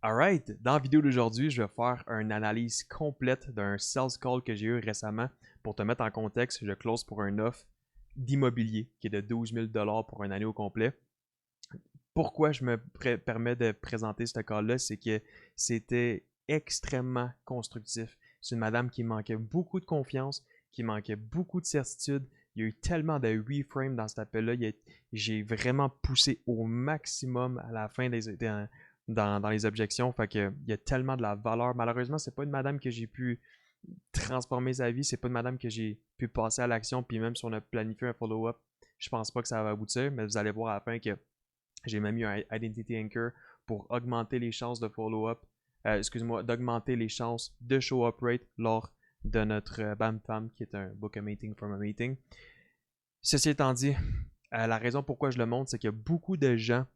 Alright, dans la vidéo d'aujourd'hui, je vais faire une analyse complète d'un sales call que j'ai eu récemment. Pour te mettre en contexte, je close pour un offre d'immobilier qui est de 12 000 $ pour une année au complet. Pourquoi je me permets de présenter ce call-là, c'est que c'était extrêmement constructif. C'est une madame qui manquait beaucoup de confiance, qui manquait beaucoup de certitude. Il y a eu tellement de reframe dans cet appel-là. J'ai vraiment poussé au maximum à la fin dans les objections. Fait que, il y a tellement de la valeur. Malheureusement, c'est pas une madame que j'ai pu transformer sa vie. C'est pas une madame que j'ai pu passer à l'action. Puis même si on a planifié un follow-up, je pense pas que ça va aboutir. Mais vous allez voir à la fin que j'ai même eu un Identity Anchor pour augmenter les chances de follow-up, excuse-moi, d'augmenter les chances de show-up rate lors de notre BAM-FAM qui est un Book a Meeting from a Meeting. Ceci étant dit, la raison pourquoi je le montre, c'est qu'il y a beaucoup de gens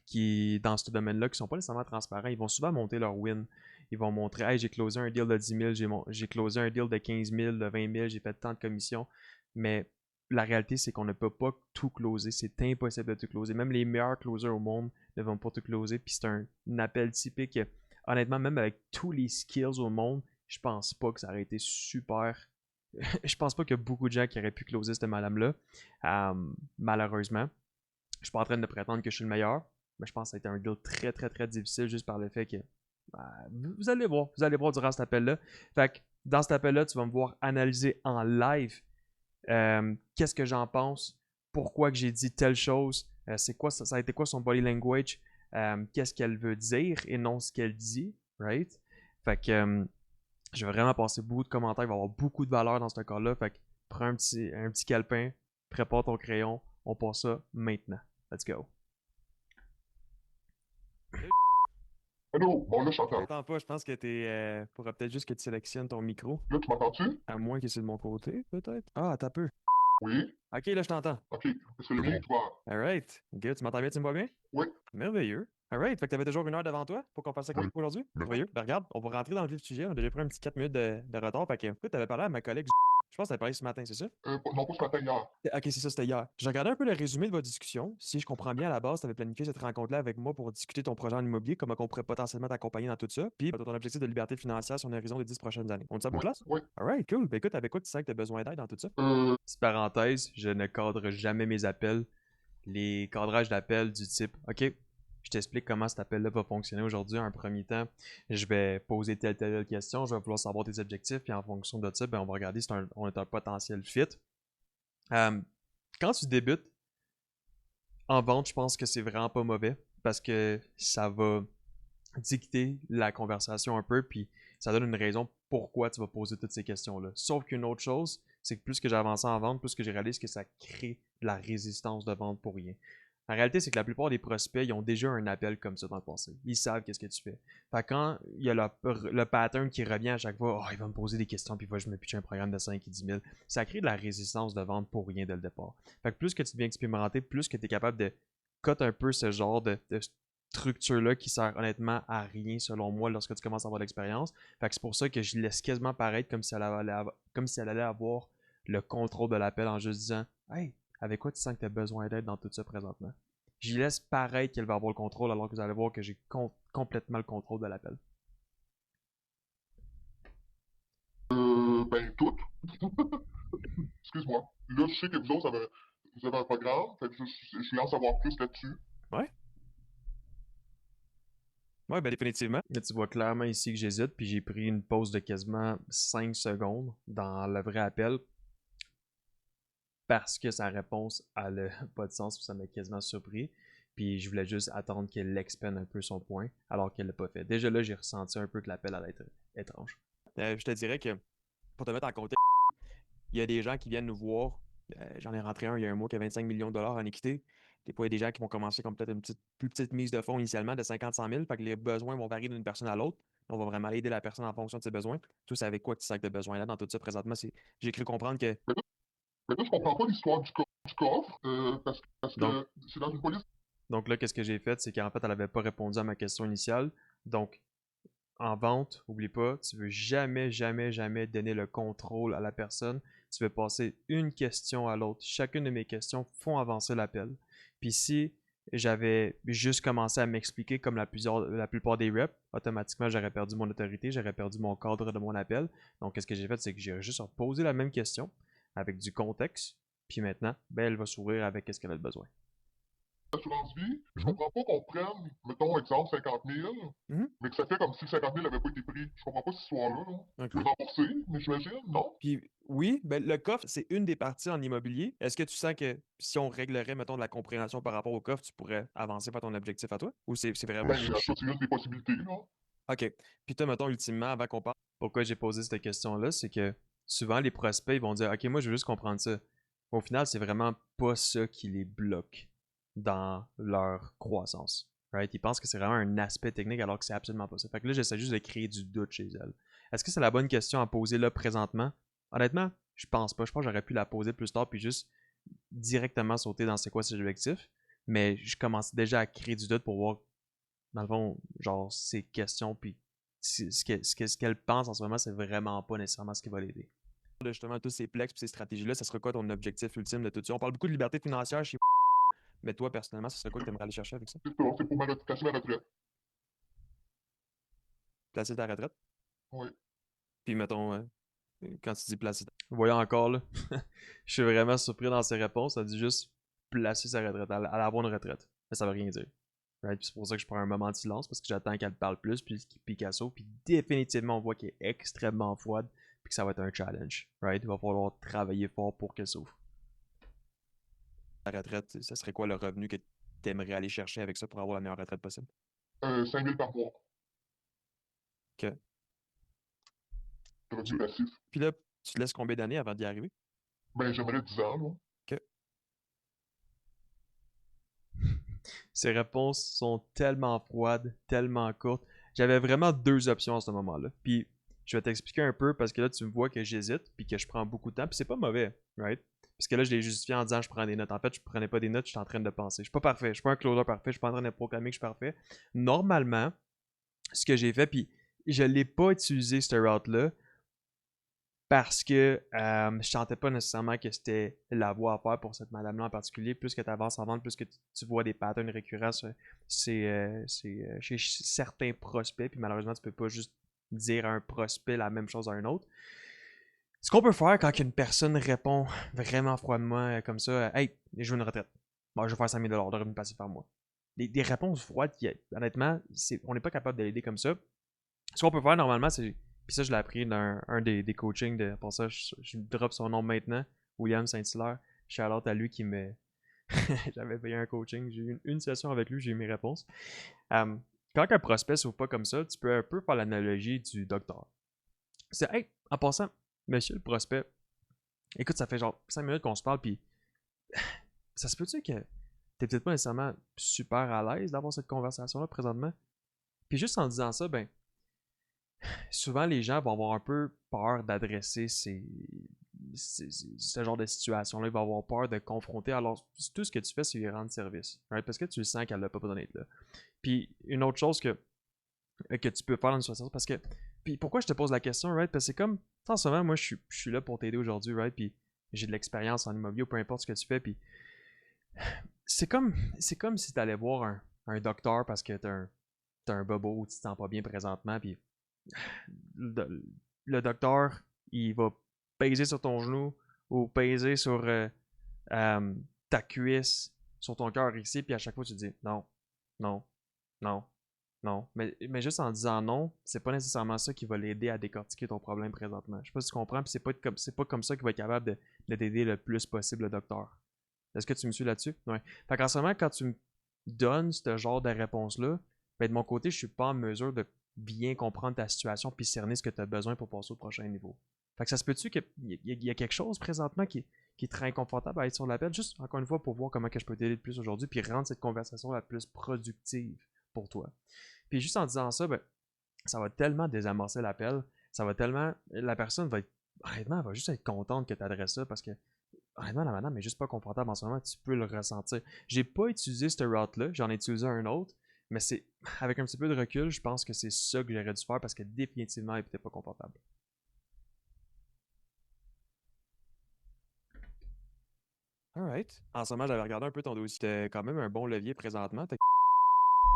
qui, dans ce domaine-là, qui sont pas nécessairement transparents. Ils vont souvent monter leur win. Ils vont montrer, hey, j'ai closé un deal de 10 000, j'ai closé un deal de 15 000, de 20 000, j'ai fait tant de commissions. Mais la réalité, c'est qu'on ne peut pas tout closer. C'est impossible de tout closer. Même les meilleurs closers au monde ne vont pas tout closer. Puis c'est un appel typique. Honnêtement, même avec tous les skills au monde, je pense pas que ça aurait été super. Je pense pas qu'il y a beaucoup de gens qui auraient pu closer cette madame-là. Malheureusement. Je suis pas en train de prétendre que je suis le meilleur, mais je pense que ça a été un deal très très très difficile juste par le fait que vous allez voir durant cet appel-là. Fait que dans cet appel-là, tu vas me voir analyser en live qu'est-ce que j'en pense, pourquoi que j'ai dit telle chose, c'est quoi ça a été quoi son body language, qu'est-ce qu'elle veut dire et non ce qu'elle dit, right? Fait que je vais vraiment passer beaucoup de commentaires, il va y avoir beaucoup de valeur dans ce cas-là. Fait que prends un petit calepin, prépare ton crayon, on passe ça maintenant. Let's go. Allô, bon là, je t'entends. T'entends pas, je pense que faudra peut-être juste que tu sélectionnes ton micro. Là, tu m'entends-tu? À moins que c'est de mon côté, peut-être. Ah, t'as peu. Oui. Ok, là, je t'entends. OK. Est-ce que le mien est toi? Alright. Good, tu m'entends bien, tu me vois bien? Oui. Merveilleux. Alright, fait que t'avais toujours une heure devant toi pour qu'on fasse ça Oui. aujourd'hui? Merci. Merveilleux. Ben regarde, on va rentrer dans le vif du sujet. On a déjà pris un petit 4 minutes de retard. Fait que, écoute, t'avais parlé à ma collègue. Je pense que t'avais parlé ce matin, c'est ça? Non, pas ce matin, hier. Ok, c'est ça, c'était hier. J'ai regardé un peu le résumé de votre discussion. Si je comprends bien, à la base, tu avais planifié cette rencontre-là avec moi pour discuter ton projet en immobilier, comment on pourrait potentiellement t'accompagner dans tout ça, puis ton objectif de liberté financière sur un horizon des 10 prochaines années. On dit ça pour Oui. place? Oui. Alright, cool. Ben écoute, avec quoi tu sens que tu as besoin d'aide dans tout ça? Euh, Petite parenthèse, je ne cadre jamais mes appels. Les cadrages d'appels du type, OK, je t'explique comment cet appel-là va fonctionner aujourd'hui. En premier temps, je vais poser telle question, je vais vouloir savoir tes objectifs, puis en fonction de ça, ben, on va regarder si on est un potentiel fit. Euh, Quand tu débutes en vente, je pense que c'est vraiment pas mauvais parce que ça va dicter la conversation un peu, puis ça donne une raison pourquoi tu vas poser toutes ces questions-là. Sauf qu'une autre chose, c'est que plus que j'avance en vente, plus que j'ai réalisé que ça crée de la résistance de vente pour rien. La réalité, c'est que la plupart des prospects, ils ont déjà un appel comme ça dans le passé. Ils savent qu'est-ce que tu fais. Fait que quand il y a le pattern qui revient à chaque fois, oh, il va me poser des questions, puis je me pitcher un programme de 5 et 10 000, ça crée de la résistance de vente pour rien dès le départ. Fait que plus que tu deviens expérimenté, plus que tu es capable de cut un peu ce genre de structure-là qui sert honnêtement à rien selon moi lorsque tu commences à avoir de l'expérience. Fait que c'est pour ça que je laisse quasiment paraître comme si elle allait avoir le contrôle de l'appel en juste disant hey, avec quoi tu sens que tu as besoin d'aide dans tout ça présentement? J'y laisse paraître qu'elle va avoir le contrôle alors que vous allez voir que j'ai complètement le contrôle de l'appel. ben, toutes. Excuse-moi. Là, je sais que vous autres, vous avez un programme. Fait que je voulais en savoir plus là-dessus. Ouais? Ouais, ben définitivement. Là, tu vois clairement ici que j'hésite, puis j'ai pris une pause de quasiment 5 secondes dans le vrai appel parce que sa réponse a pas de sens, puis ça m'a quasiment surpris. Puis je voulais juste attendre qu'elle expende un peu son point, alors qu'elle l'a pas fait. Déjà là, j'ai ressenti un peu que l'appel allait être étrange. Je te dirais que, pour te mettre en contexte, il y a des gens qui viennent nous voir. J'en ai rentré un il y a un mois qui a 25 millions de dollars en équité. Des fois, il y a des gens qui vont commencer comme peut-être une plus petite mise de fonds initialement de 50-100 000. Fait que les besoins vont varier d'une personne à l'autre. On va vraiment aider la personne en fonction de ses besoins. Tout c'est avec quoi tu sens que tu as besoin là dans tout ça présentement. J'ai cru comprendre que. Mais là, je comprends pas l'histoire du coffre. Parce Donc, que c'est dans une police. Donc là, qu'est-ce que j'ai fait? C'est qu'en fait, elle n'avait pas répondu à ma question initiale. Donc, en vente, oublie pas, tu veux jamais, jamais, jamais donner le contrôle à la personne. Tu veux passer une question à l'autre. Chacune de mes questions font avancer l'appel. Puis si j'avais juste commencé à m'expliquer comme la plupart des reps, automatiquement j'aurais perdu mon autorité, j'aurais perdu mon cadre de mon appel. Donc qu'est-ce que j'ai fait, c'est que j'ai juste posé la même question avec du contexte, puis maintenant, ben, elle va s'ouvrir avec ce qu'elle a besoin. Assurance vie, je Mhm. comprends pas qu'on prenne, mettons, exemple, 50 000, Mhm. mais que ça fait comme si 50 000 n'avait pas été pris. Je comprends pas cette histoire-là, là. Ok. Je vais rembourser, mais j'imagine, non? Puis oui, ben, le coffre, c'est une des parties en immobilier. Est-ce que tu sens que si on réglerait, mettons, de la compréhension par rapport au coffre, tu pourrais avancer vers ton objectif à toi? Ou c'est vraiment... Ben, ça, c'est une des possibilités, là. OK. Puis toi, mettons, ultimement, avant qu'on parle, pourquoi j'ai posé cette question-là, c'est que souvent, les prospects, ils vont dire, OK, moi, je veux juste comprendre ça. Au final, c'est vraiment pas ça qui les bloque dans leur croissance. Right? Ils pensent que c'est vraiment un aspect technique alors que c'est absolument pas ça. Fait que là, j'essaie juste de créer du doute chez elles. Est-ce que c'est la bonne question à poser là présentement? Honnêtement, je pense pas. Je pense que j'aurais pu la poser plus tard puis juste directement sauter dans c'est quoi ses objectifs. Mais je commence déjà à créer du doute pour voir dans le fond, genre, ses questions, puis ce qu'elle pense en ce moment, c'est vraiment pas nécessairement ce qui va l'aider. De justement tous ces plex et ces stratégies-là, ça serait quoi ton objectif ultime de tout ça? On parle beaucoup de liberté financière chez mais toi, personnellement, ça serait quoi que tu aimerais aller chercher avec ça? C'est ça, c'est pour placer ma retraite. Placer ta retraite? Oui. Puis mettons, quand tu dis placer ta... Voyons encore, là, je suis vraiment surpris dans ses réponses. Ça dit juste placer sa retraite, elle avoir une retraite. Mais ça veut rien dire. Right? Puis c'est pour ça que je prends un moment de silence parce que j'attends qu'elle parle plus, puis Picasso, puis définitivement on voit qu'elle est extrêmement froide, puis que ça va être un challenge. Right? Il va falloir travailler fort pour qu'elle s'ouvre. La retraite, ça serait quoi le revenu que tu aimerais aller chercher avec ça pour avoir la meilleure retraite possible? 5 000 par mois. Ok. Revenu passif. Puis là, tu te laisses combien d'années avant d'y arriver? Ben, j'aimerais 10 ans, là. Ok. Ces réponses sont tellement froides, tellement courtes. J'avais vraiment deux options à ce moment-là. Puis je vais t'expliquer un peu parce que là, tu me vois que j'hésite puis que je prends beaucoup de temps. Puis c'est pas mauvais, right? Parce que là, je l'ai justifié en disant je prends des notes. En fait, je prenais pas des notes, je suis en train de penser. Je suis pas parfait. Je suis pas un closer parfait. Je suis pas en train de proclamer que je suis parfait. Normalement, ce que j'ai fait, puis je l'ai pas utilisé cette route-là parce que je sentais pas nécessairement que c'était la voie à faire pour cette madame-là en particulier. Plus que tu avances en vente, plus que tu vois des patterns récurrents chez certains prospects. Puis malheureusement, tu peux pas juste dire à un prospect la même chose à un autre. Ce qu'on peut faire quand une personne répond vraiment froidement comme ça, hey, je veux une retraite. Bon, je vais faire 5 000 de revenu passif par mois. Des réponses froides qui, honnêtement, on n'est pas capable de l'aider comme ça. Ce qu'on peut faire normalement, c'est. Puis ça, je l'ai appris dans un des coachings. Pour ça, je drop son nom maintenant. William Saint-Hilaire. Shout-out à lui qui me. J'avais payé un coaching. J'ai eu une session avec lui, j'ai eu mes réponses. Quand un prospect s'ouvre pas comme ça, tu peux un peu faire l'analogie du docteur. C'est, hey, en passant, monsieur le prospect, écoute, ça fait genre 5 minutes qu'on se parle, puis ça se peut-tu que t'es peut-être pas nécessairement super à l'aise d'avoir cette conversation-là présentement? Puis juste en disant ça, ben, souvent les gens vont avoir un peu peur d'adresser ce genre de situation-là. Ils vont avoir peur de confronter. Alors, tout ce que tu fais, c'est lui rendre service. Right? Parce que tu le sens qu'elle n'a pas besoin d'être là. Puis, une autre chose que tu peux faire dans une situation, parce que. Puis, pourquoi je te pose la question, right? Parce que c'est comme. En ce moment, moi, je suis là pour t'aider aujourd'hui, right? Puis, j'ai de l'expérience en immobilier, peu importe ce que tu fais. Puis, c'est comme si tu allais voir un docteur parce que t'as un bobo ou tu te sens pas bien présentement. Puis, le docteur, il va peser sur ton genou ou peser sur ta cuisse, sur ton cœur ici, puis à chaque fois tu te dis non, non, non, non. Mais juste en disant non, c'est pas nécessairement ça qui va l'aider à décortiquer ton problème présentement. Je sais pas si tu comprends, puis c'est pas comme ça qu'il va être capable de t'aider le plus possible le docteur. Est-ce que tu me suis là-dessus? Ouais. Fait qu'en ce moment, quand tu me donnes ce genre de réponse-là, ben de mon côté, je suis pas en mesure de bien comprendre ta situation puis cerner ce que tu as besoin pour passer au prochain niveau. Fait que ça se peut-tu qu'il y a quelque chose présentement qui est très inconfortable à être sur l'appel, juste encore une fois pour voir comment que je peux t'aider le plus aujourd'hui puis rendre cette conversation la plus productive pour toi. Puis juste en disant ça, ben, ça va tellement désamorcer l'appel, ça va tellement. La personne va être. Honnêtement, elle va juste être contente que tu adresses ça parce que honnêtement, la madame est juste pas confortable en ce moment, tu peux le ressentir. J'ai pas utilisé cette route-là, j'en ai utilisé un autre, mais c'est avec un petit peu de recul, je pense que c'est ça que j'aurais dû faire parce que définitivement, elle était pas confortable. Alright. En ce moment, j'avais regardé un peu ton dossier. T'as quand même un bon levier présentement. T'as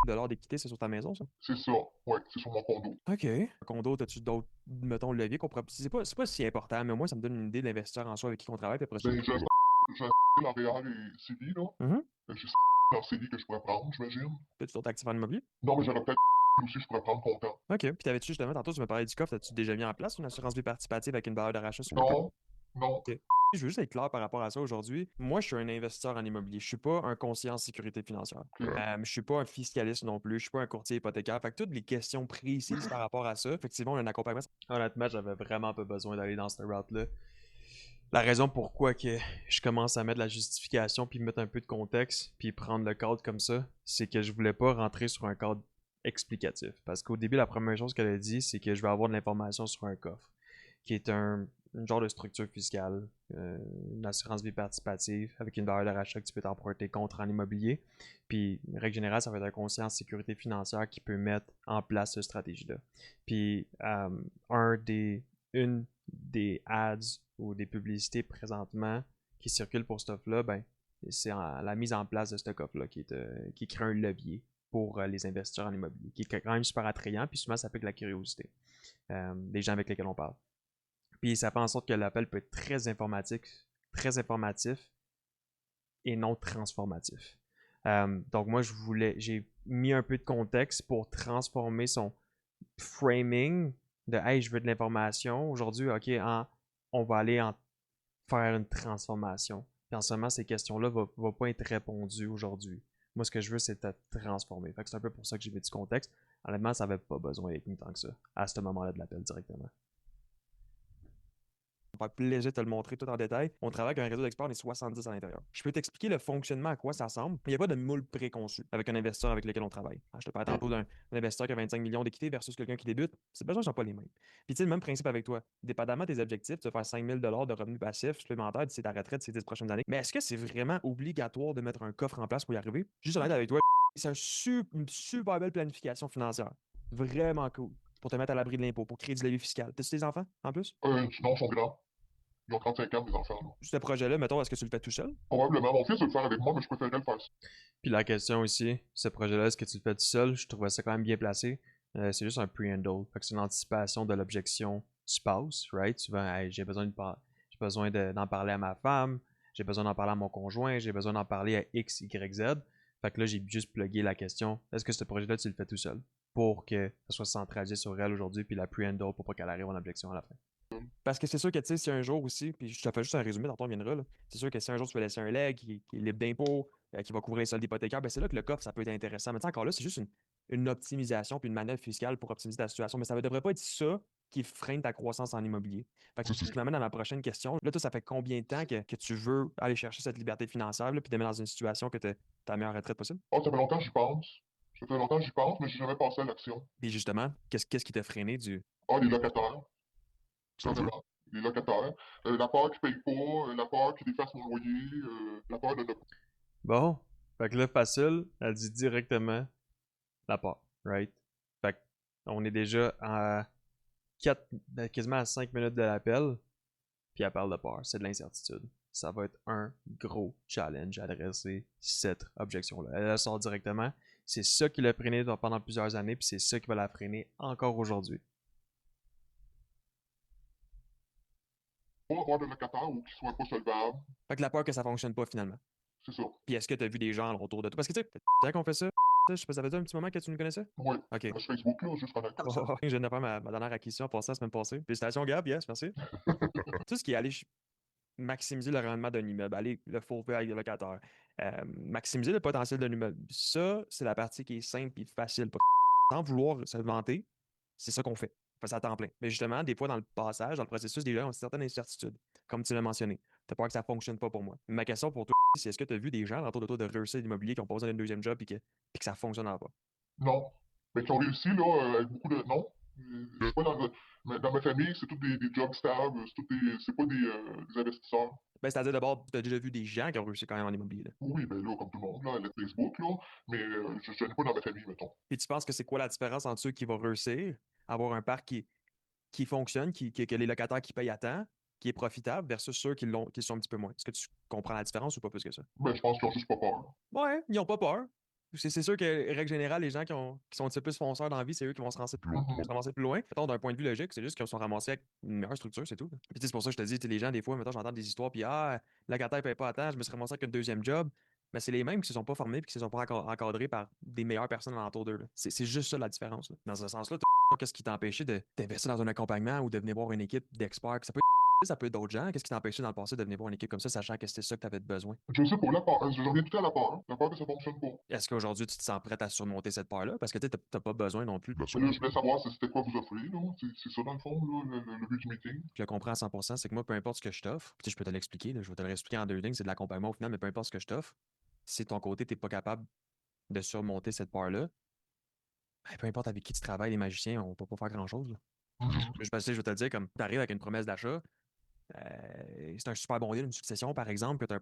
$ d'équité, c'est sur ta maison, ça? C'est ça, ouais, c'est sur mon condo. OK. Un condo, t'as-tu d'autres, mettons, leviers qu'on pourrait. C'est pas si important, mais moi, ça me donne une idée de l'investisseur en soi avec qui on travaille, puis après ça. Ben, j'ai L'Oréal et Céline, là. Mhm. J'ai leur Céline que je pourrais prendre, j'imagine. T'as-tu d'autres actifs en immobilier? Non, mais j'aurais peut-être aussi, je pourrais prendre content. OK. Puis t'avais-tu justement, tantôt, tu me parlais du coffre, t'as-tu déjà mis en place une assurance vie participative avec une valeur de rachat sur le coffre? Non, non. Ok. Je veux juste être clair par rapport à ça aujourd'hui. Moi, je suis un investisseur en immobilier. Je suis pas un conseiller en sécurité financière. Ok. Je suis pas un fiscaliste non plus. Je suis pas un courtier hypothécaire. Fait que toutes les questions précises par rapport à ça, effectivement, un accompagnement. Honnêtement, j'avais vraiment pas besoin d'aller dans cette route-là. La raison pourquoi que je commence à mettre la justification puis mettre un peu de contexte puis prendre le cadre comme ça, c'est que je voulais pas rentrer sur un cadre explicatif. Parce qu'au début, la première chose qu'elle a dit, c'est que je vais avoir de l'information sur un coffre, qui est une genre de structure fiscale, une assurance vie participative avec une valeur de rachat que tu peux t'emprunter contre en immobilier. Puis, règle générale, ça va être un conseiller en sécurité financière qui peut mettre en place cette stratégie-là. Puis, une des ads ou des publicités présentement qui circulent pour ce offre-là, ben, c'est la mise en place de ce offre-là qui crée un levier pour les investisseurs en immobilier, qui est quand même super attrayant, puis souvent ça pique la curiosité des gens avec lesquels on parle. Puis ça fait en sorte que l'appel peut être très informatif et non transformatif. Donc moi, j'ai mis un peu de contexte pour transformer son framing de hey, je veux de l'information. Aujourd'hui, ok, on va aller faire une transformation. Puis en ce moment, ces questions-là ne vont pas être répondues aujourd'hui. Moi, ce que je veux, c'est te transformer. Fait que c'est un peu pour ça que j'ai mis du contexte. Honnêtement, ça n'avait pas besoin d'être mis tant que ça, à ce moment-là de l'appel directement. Ça me fait plaisir de te le montrer tout en détail. On travaille avec un réseau d'experts, on est 70 à l'intérieur. Je peux t'expliquer le fonctionnement, à quoi ça ressemble, mais il n'y a pas de moule préconçu avec un investisseur avec lequel on travaille. Je te parle tantôt d'un investisseur qui a 25 millions d'équité versus quelqu'un qui débute. Ces besoins ne sont pas les mêmes. Puis tu sais, le même principe avec toi. Dépendamment de tes objectifs, tu vas faire 5 000 de revenus passifs supplémentaires d'ici ta retraite ces 10 prochaines années. Mais est-ce que c'est vraiment obligatoire de mettre un coffre en place pour y arriver? Juste honnête avec toi, c'est une super belle planification financière. Vraiment cool. Pour te mettre à l'abri de l'impôt, pour créer du levier fiscal. T'as-tu des enfants en plus? Non, ils sont grands. Ils ont 35 ans, mes enfants, là. Ce projet-là, mettons, est-ce que tu le fais tout seul? Probablement. Mon fils veut le faire avec moi, mais je préférerais le faire. Puis la question ici, ce projet-là, est-ce que tu le fais tout seul? Je trouvais ça quand même bien placé. C'est juste un pre-handle. Fait que c'est une anticipation de l'objection spouse, right? Souvent, hey, j'ai besoin d'en parler à ma femme, j'ai besoin d'en parler à mon conjoint, j'ai besoin d'en parler à X, Y, Z. Fait que là, j'ai juste plugué la question, est-ce que ce projet-là, tu le fais tout seul? Pour que ça soit centralisé sur elle aujourd'hui, puis la pre-handle pour pas qu'elle arrive en objection à la fin. Parce que c'est sûr que, tu sais, si un jour aussi, puis je te fais juste un résumé, tantôt on viendra, là. C'est sûr que si un jour tu veux laisser un leg qui est libre d'impôt, qui va couvrir les soldes hypothécaires, ben c'est là que le coffre, ça peut être intéressant. Mais tu sais, encore là, c'est juste une optimisation puis une manœuvre fiscale pour optimiser ta situation. Mais ça ne devrait pas être ça qui freine ta croissance en immobilier. Fait que c'est ce qui m'amène à ma prochaine question. Là, toi, ça fait combien de temps que tu veux aller chercher cette liberté financière, là, puis te mettre dans une situation que tu as la meilleure retraite possible? Oh, ça fait longtemps que j'y pense. Ça fait longtemps que j'y pense, mais j'ai jamais passé à l'action. Puis justement, qu'est-ce qui t'a freiné du. Ah, les locataires, Ça veut? carrément. Les locataires. La peur qu'ils payent pas, la peur qu'ils défassent mon loyer, la peur de ne pas. Bon, fait que là, facile, elle dit directement la part, right? Fait on est déjà à 4, quasiment à 5 minutes de l'appel, puis elle parle de peur, c'est de l'incertitude. Ça va être un gros challenge à adresser cette objection-là. Elle sort directement. C'est ça qui l'a freiné pendant plusieurs années, puis c'est ça qui va la freiner encore aujourd'hui. Pas avoir de locataires ou qu'ils soient pas solvables. Fait que la peur que ça fonctionne pas finalement. C'est ça. Puis est-ce que tu as vu des gens autour de toi? Parce que tu sais qu'on fait ça, je sais pas, ça fait un petit moment que tu nous connaissais? Oui. Ok. Sur Facebook, là, juste connaître. Je viens de faire ma dernière acquisition pour ça la semaine passée. Félicitations, Gab, yes, merci. Tout ce qui est aller maximiser le rendement d'un immeuble, aller le fourrer avec le locataire, maximiser le potentiel d'un immeuble. Ça, c'est la partie qui est simple et facile. Sans vouloir se vanter, c'est ça qu'on fait. On fait ça à temps plein. Mais justement, des fois, dans le passage, dans le processus, des gens ont certaines incertitudes, comme tu l'as mentionné. Tu as peur que ça ne fonctionne pas pour moi. Ma question pour toi, c'est est-ce que tu as vu des gens autour de toi de réussir l'immobilier qui ont pas besoin d'un deuxième job et que ça ne fonctionne pas? Non. Mais qui ont réussi, là, avec beaucoup de. Non. Je suis pas dans ma famille, c'est tous des jobs stables, c'est pas des investisseurs. Ben, c'est-à-dire d'abord, tu as déjà vu des gens qui ont réussi quand même en immobilier. Là. Oui, ben là, comme tout le monde, là, le Facebook, là, mais je n'ai pas dans ma famille, mettons. Et tu penses que c'est quoi la différence entre ceux qui vont réussir, avoir un parc qui fonctionne, que les locataires qui payent à temps, qui est profitable versus ceux qui le sont un petit peu moins. Est-ce que tu comprends la différence ou pas plus que ça? Ben, je pense qu'ils ont juste pas peur. Ouais, ils ont pas peur. C'est sûr que, règle générale, les gens qui sont un petit peu plus fonceurs dans la vie, c'est eux qui vont se ramasser plus loin. Mhm. Se ramasser plus loin. Mettons, d'un point de vue logique, c'est juste qu'ils sont ramassés avec une meilleure structure, c'est tout. Puis tu sais, c'est pour ça que je te dis, tu sais, les gens, des fois, mettons, j'entends des histoires, puis la ne paye pas à temps, je me suis ramassé avec un deuxième job. Mais c'est les mêmes qui se sont pas formés et qui se sont pas encadrés par des meilleures personnes alentour d'eux. Là. C'est juste ça la différence. Là. Dans ce sens-là, qu'est-ce qui t'empêchait d'investir dans un accompagnement ou de venir voir une équipe d'experts? Ça peut être d'autres gens. Qu'est-ce qui t'empêchait dans le passé de venir voir une équipe comme ça, sachant que c'était ça que tu avais besoin? Je sais pas, la peur. Je reviens tout à la peur. La peur que ça fonctionne pas. Est-ce qu'aujourd'hui, tu te sens prête à surmonter cette peur-là? Parce que tu n'as pas besoin non plus. Là, je voulais savoir c'était quoi vous offrez, là. C'est ça, dans le fond, là, le but du meeting. Je le comprends à 100%, c'est que moi, peu importe ce que je t'offre, puis tu sais, je peux te l'expliquer, là, je vais te l'expliquer en deux lignes, c'est de l'accompagnement au final, mais peu importe ce que je t'offre, si de ton côté, tu n'es pas capable de surmonter cette peur-là, ben, peu importe avec qui tu travailles, les magiciens, on peut pas faire grand-chose. Là. Mhm. Je vais te le dire, comme tu arrives avec une promesse d'achat, c'est un super bon deal, une succession, par exemple, que tu as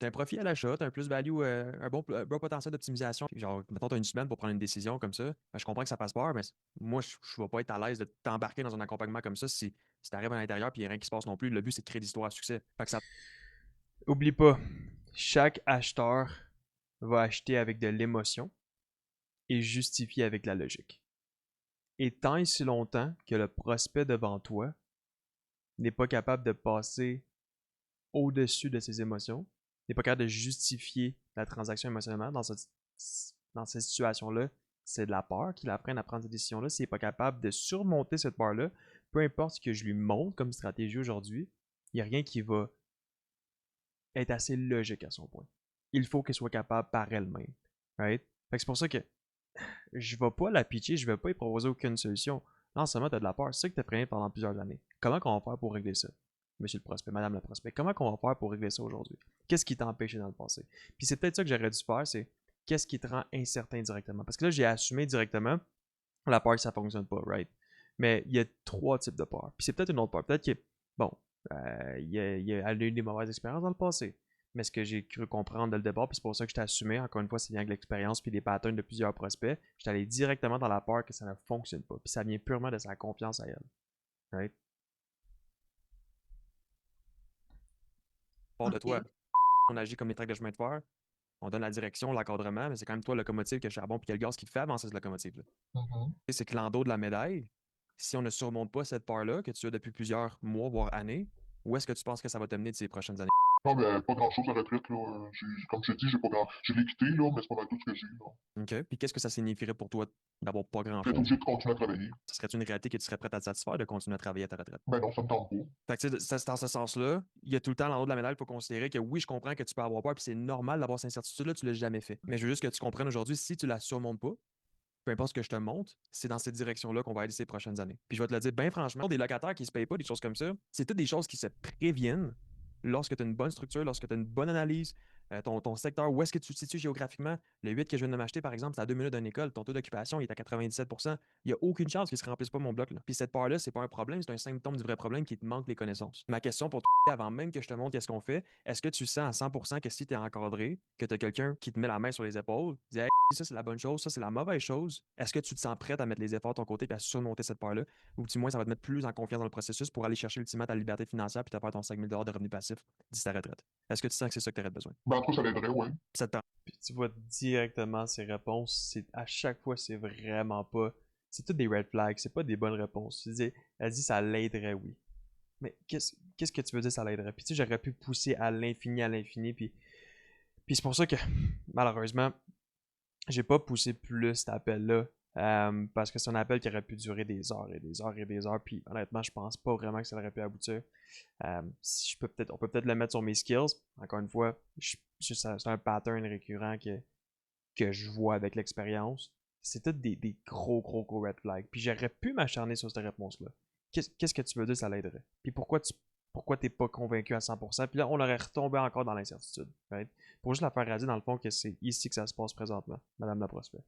un profit à l'achat, tu as un plus-value, un bon potentiel d'optimisation. Genre, mettons, tu as une semaine pour prendre une décision comme ça. Ben, je comprends que ça passe peur, mais moi, je ne vais pas être à l'aise de t'embarquer dans un accompagnement comme ça si tu arrives à l'intérieur et il n'y a rien qui se passe non plus. Le but, c'est de créer des histoires à succès. Fait que ça... Oublie pas, chaque acheteur va acheter avec de l'émotion et justifier avec la logique. Et tant et si longtemps que le prospect devant toi n'est pas capable de passer au-dessus de ses émotions, n'est pas capable de justifier la transaction émotionnellement dans cette situation-là, c'est de la peur qui l'apprenne à prendre cette décision-là. S'il n'est pas capable de surmonter cette peur-là, peu importe ce que je lui montre comme stratégie aujourd'hui, il n'y a rien qui va être assez logique à son point. Il faut qu'elle soit capable par elle-même. Right? Fait que c'est pour ça que je ne vais pas la pitcher, je ne vais pas y proposer aucune solution. Non seulement tu as de la peur, c'est ça que tu as freiné pendant plusieurs années. Comment qu'on va faire pour régler ça? Monsieur le prospect, madame le prospect, comment qu'on va faire pour régler ça aujourd'hui? Qu'est-ce qui t'a empêché dans le passé? Puis c'est peut-être ça que j'aurais dû faire, c'est qu'est-ce qui te rend incertain directement? Parce que là, j'ai assumé directement la peur que ça ne fonctionne pas, right? Mais il y a trois types de peur. Puis c'est peut-être une autre peur. Peut-être que, bon, elle a eu des mauvaises expériences dans le passé. Mais ce que j'ai cru comprendre dès le départ, puis c'est pour ça que je t'ai assumé, encore une fois, c'est bien avec l'expérience puis les patterns de plusieurs prospects, je suis allé directement dans la peur que ça ne fonctionne pas. Puis ça vient purement de sa confiance à elle. Right? Hors de toi, Ok. on agit comme les tracts de chemin de fer, on donne la direction, l'encadrement, mais c'est quand même toi, le locomotive, que charbon puis que le gaz qui te fait avancer cette locomotive-là. Mhm. C'est que l'endos de la médaille, si on ne surmonte pas cette peur-là, que tu as depuis plusieurs mois, voire années, où est-ce que tu penses que ça va t'amener de ces prochaines années? Non, mais pas grand-chose à la retraite, là. Comme je t'ai dit, j'ai pas grand... Je l'ai quitté, là, mais c'est pas mal tout ce que j'ai, là. OK. Puis qu'est-ce que ça signifierait pour toi d'avoir pas Je vais être grand-chose? obligé de continuer à travailler. Ce serait une réalité que tu serais prêt à te satisfaire de continuer à travailler à ta retraite? Ben non, ça me tente pas. Fait que, tu sais, dans ce sens-là, il y a tout le temps l'endos de la médaille pour considérer que oui, je comprends que tu peux avoir peur, puis c'est normal d'avoir cette incertitude-là, tu l'as jamais fait. Mais je veux juste que tu comprennes aujourd'hui, si tu la surmontes pas, peu importe ce que je te montre, c'est dans cette direction-là qu'on va aller ces prochaines années. Puis je vais te le dire bien franchement, des locataires qui se payent pas, des choses comme ça, c'est toutes des choses qui se préviennent lorsque tu as une bonne structure, lorsque tu as une bonne analyse, ton secteur, où est-ce que tu te situes géographiquement. Le 8 que je viens de m'acheter, par exemple, c'est à 2 minutes d'une école, ton taux d'occupation est à 97%. Il n'y a aucune chance qu'il ne se remplisse pas mon bloc. Là. Puis cette peur-là, c'est pas un problème, c'est un symptôme du vrai problème qui te manque les connaissances. Ma question pour toi, avant même que je te montre qu'est-ce qu'on fait, est-ce que tu sens à 100% que si tu es encadré, que tu as quelqu'un qui te met la main sur les épaules, dit hey, ça c'est la bonne chose, ça c'est la mauvaise chose, est-ce que tu te sens prête à mettre les efforts de ton côté et à surmonter cette peur-là, ou du moins ça va te mettre plus en confiance dans le processus pour aller chercher ultimement ta liberté financière puis te faire ton 5 000 de revenus passifs d'ici ta retraite? Est-ce que tu sens que c'est ça que tu aurais besoin? Ben, en tout cas, ça l'aiderait, ouais. Puis tu vois directement ses réponses, c'est à chaque fois c'est vraiment pas, c'est toutes des red flags, c'est pas des bonnes réponses. Elle dit ça l'aiderait, oui. Mais qu'est-ce que tu veux dire ça l'aiderait? Puis tu sais, j'aurais pu pousser à l'infini, puis c'est pour ça que malheureusement, j'ai pas poussé plus cet appel-là. Parce que c'est un appel qui aurait pu durer des heures et des heures et des heures. Puis honnêtement, je pense pas vraiment que ça aurait pu aboutir. Si on peut peut-être le mettre sur mes skills. Encore une fois, c'est un pattern récurrent que je vois avec l'expérience. C'est tout des gros red flags. Puis j'aurais pu m'acharner sur cette réponse-là. Qu'est-ce que tu veux dire, ça l'aiderait? Puis pourquoi t'es pas convaincu à 100%? Puis là, on aurait retombé encore dans l'incertitude. Right? Pour juste la faire radier dans le fond que c'est ici que ça se passe présentement, Madame la prospect.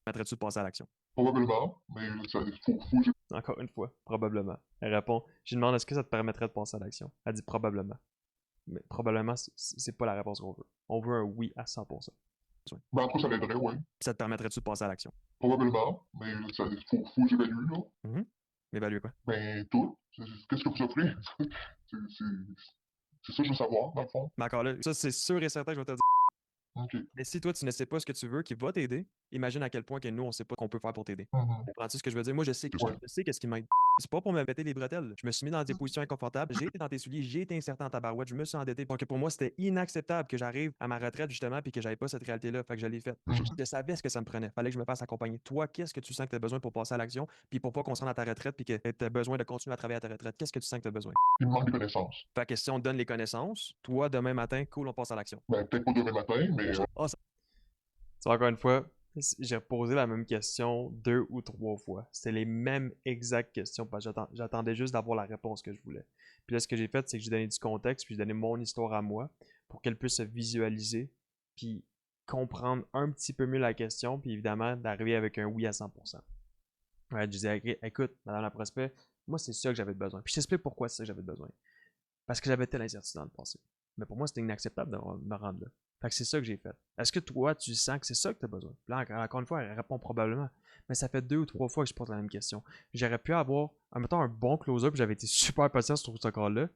Permettrais-tu de passer à l'action? Probablement, mais faut Encore une fois, probablement. Elle répond, je lui demande est-ce que ça te permettrait de passer à l'action? Elle dit probablement. Mais probablement, c'est pas la réponse qu'on veut. On veut un oui à 100%. Ben, en tout cas, ça l'aiderait, ouais. Ça te permettrait-tu de passer à l'action? Probablement, mais faut que j'évalue, là. Mhm. M'évaluer quoi? Ben, tout. Qu'est-ce que vous offrez? C'est c'est ça que je veux savoir, dans le fond. Mais encore là, ça, c'est sûr et certain que je vais te dire. OK. Mais si toi, tu ne sais pas ce que tu veux, qui va t'aider, imagine à quel point que nous, on sait pas qu'on peut faire pour t'aider. Mhm. Comprends-tu ce que je veux dire? Moi, je sais, Ouais. je sais qu'est-ce qui m'aide. C'est pas pour me péter les bretelles. Je me suis mis dans des positions inconfortables. J'ai été dans tes souliers, j'ai été incertain en tabarouette, je me suis endetté. Donc, pour moi, c'était inacceptable que j'arrive à ma retraite, justement, puis que j'avais pas cette réalité-là. Fait que je l'ai fait. Mhm. Je savais ce que ça me prenait. Fallait que je me fasse accompagner. Toi, qu'est-ce que tu sens que tu as besoin pour passer à l'action? Puis pour pas qu'on se rende à ta retraite, puis que tu as besoin de continuer à travailler à ta retraite? Qu'est-ce que tu sens que tu as besoin? Il me manque des connaissances. Fait que si on te donne les connaissances, toi, demain matin, cool, on passe à l'action. Ben, peut-être pas demain matin, mais Ah, tu vois, encore une fois, j'ai reposé la même question 2 ou 3 fois. C'était les mêmes exactes questions parce que j'attendais juste d'avoir la réponse que je voulais. Puis là, ce que j'ai fait, c'est que j'ai donné du contexte, puis j'ai donné mon histoire à moi pour qu'elle puisse se visualiser, puis comprendre un petit peu mieux la question, puis évidemment, d'arriver avec un oui à 100%. Ouais, je disais, écoute, madame la prospect, moi, c'est ça que j'avais besoin. Puis je t'explique pourquoi c'est ça que j'avais besoin. Parce que j'avais telle incertitude dans le passé. Mais pour moi, c'était inacceptable de me rendre là. Fait que c'est ça que j'ai fait. Est-ce que toi, tu sens que c'est ça que tu as besoin? Puis là, encore une fois, elle répond probablement. Mais ça fait 2 ou 3 fois que je pose la même question. J'aurais pu avoir, en mettant un bon closer, puis j'avais été super patient sur ce call-là.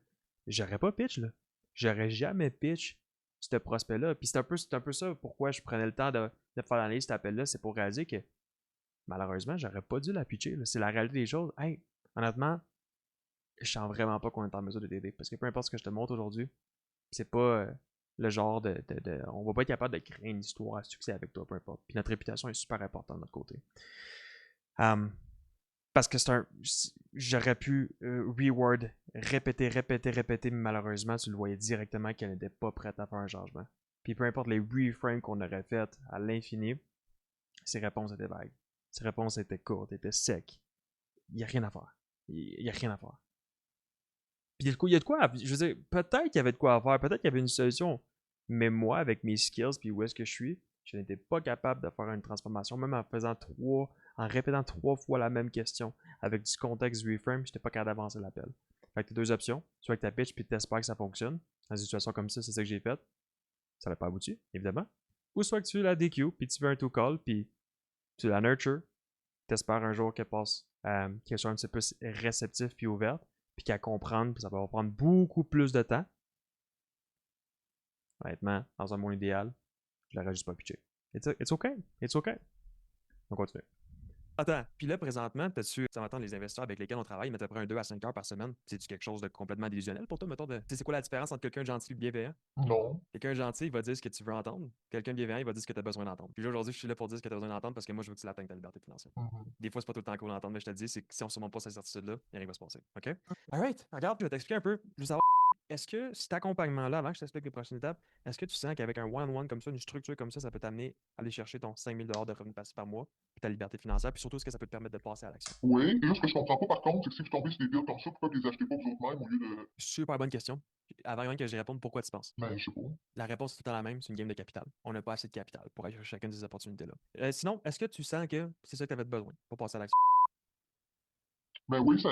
J'aurais pas pitch, là. J'aurais jamais pitch ce prospect-là. Puis c'est un peu ça pourquoi je prenais le temps de faire l'analyse de cet appel-là. C'est pour réaliser que, malheureusement, j'aurais pas dû la pitcher. C'est la réalité des choses. Hey, honnêtement, je sens vraiment pas qu'on est en mesure de t'aider. Parce que peu importe ce que je te montre aujourd'hui, c'est pas le genre on va pas être capable de créer une histoire à succès avec toi, peu importe. Puis notre réputation est super importante de notre côté. Parce que j'aurais pu reward, répéter, mais malheureusement, tu le voyais directement qu'elle n'était pas prête à faire un changement. Puis peu importe les reframes qu'on aurait fait à l'infini, ses réponses étaient vagues. Ses réponses étaient courtes, étaient secs. Il n'y a rien à faire. Il n'y a rien à faire. Puis il y a de quoi, je veux dire, peut-être qu'il y avait de quoi à faire, peut-être qu'il y avait une solution. Mais moi, avec mes skills, puis où est-ce que je suis, je n'étais pas capable de faire une transformation, même en répétant 3 fois la même question, avec du contexte reframe, je n'étais pas capable d'avancer l'appel. Fait que tu as 2 options, soit que tu pitch puis tu espères que ça fonctionne. Dans une situation comme ça, c'est ça que j'ai fait. Ça n'a pas abouti, évidemment. Ou soit que tu la DQ, puis tu fais un to-call, puis tu la nurture, tu espères un jour qu'elle soit un petit peu réceptive puis ouverte, puis qu'à comprendre, puis ça va prendre beaucoup plus de temps. Honnêtement, dans un monde idéal, je l'aurais juste pas pitché. It's okay. It's okay. On continue. Attends, puis là, présentement, ça m'attend les investisseurs avec lesquels on travaille, mais à peu près un 2 à 5 heures par semaine. C'est-tu quelque chose de complètement délusionnel pour toi, mettons? C'est quoi la différence entre quelqu'un de gentil et bienveillant? non. Quelqu'un de gentil, il va dire ce que tu veux entendre. Quelqu'un de bienveillant, il va dire ce que tu as besoin d'entendre. Puis là, aujourd'hui, je suis là pour dire ce que tu as besoin d'entendre parce que moi, je veux que tu l'atteignes ta liberté financière. Mhm. Des fois, c'est pas tout le temps cool d'entendre, mais je te le dis, c'est que si on ne surmonte pas cette certitude-là, il rien qui va se passer. OK? Alright, regarde, je vais t'expliquer un peu. Je veux savoir, est-ce que cet accompagnement-là, avant que je t'explique les prochaines étapes, est-ce que tu sens qu'avec un one-on-one comme ça, une structure comme ça peut t'amener à aller chercher ton 5 000 de revenus passifs par mois, puis ta liberté financière, puis surtout, est-ce que ça peut te permettre de passer à l'action? Oui, et là, ce que je comprends pas, par contre, c'est que si vous tombez sur des deals comme ça, pourquoi vous les achetez pas vous autres-mêmes au lieu de. Super bonne question. Avant même que je réponde, pourquoi tu penses? Ben, je sais pas. La réponse est tout le temps la même, c'est une game de capital. On n'a pas assez de capital pour aller chercher chacune de ces opportunités-là. Sinon, est-ce que tu sens que c'est ça que tu avais besoin pour passer à l'action? Ben oui,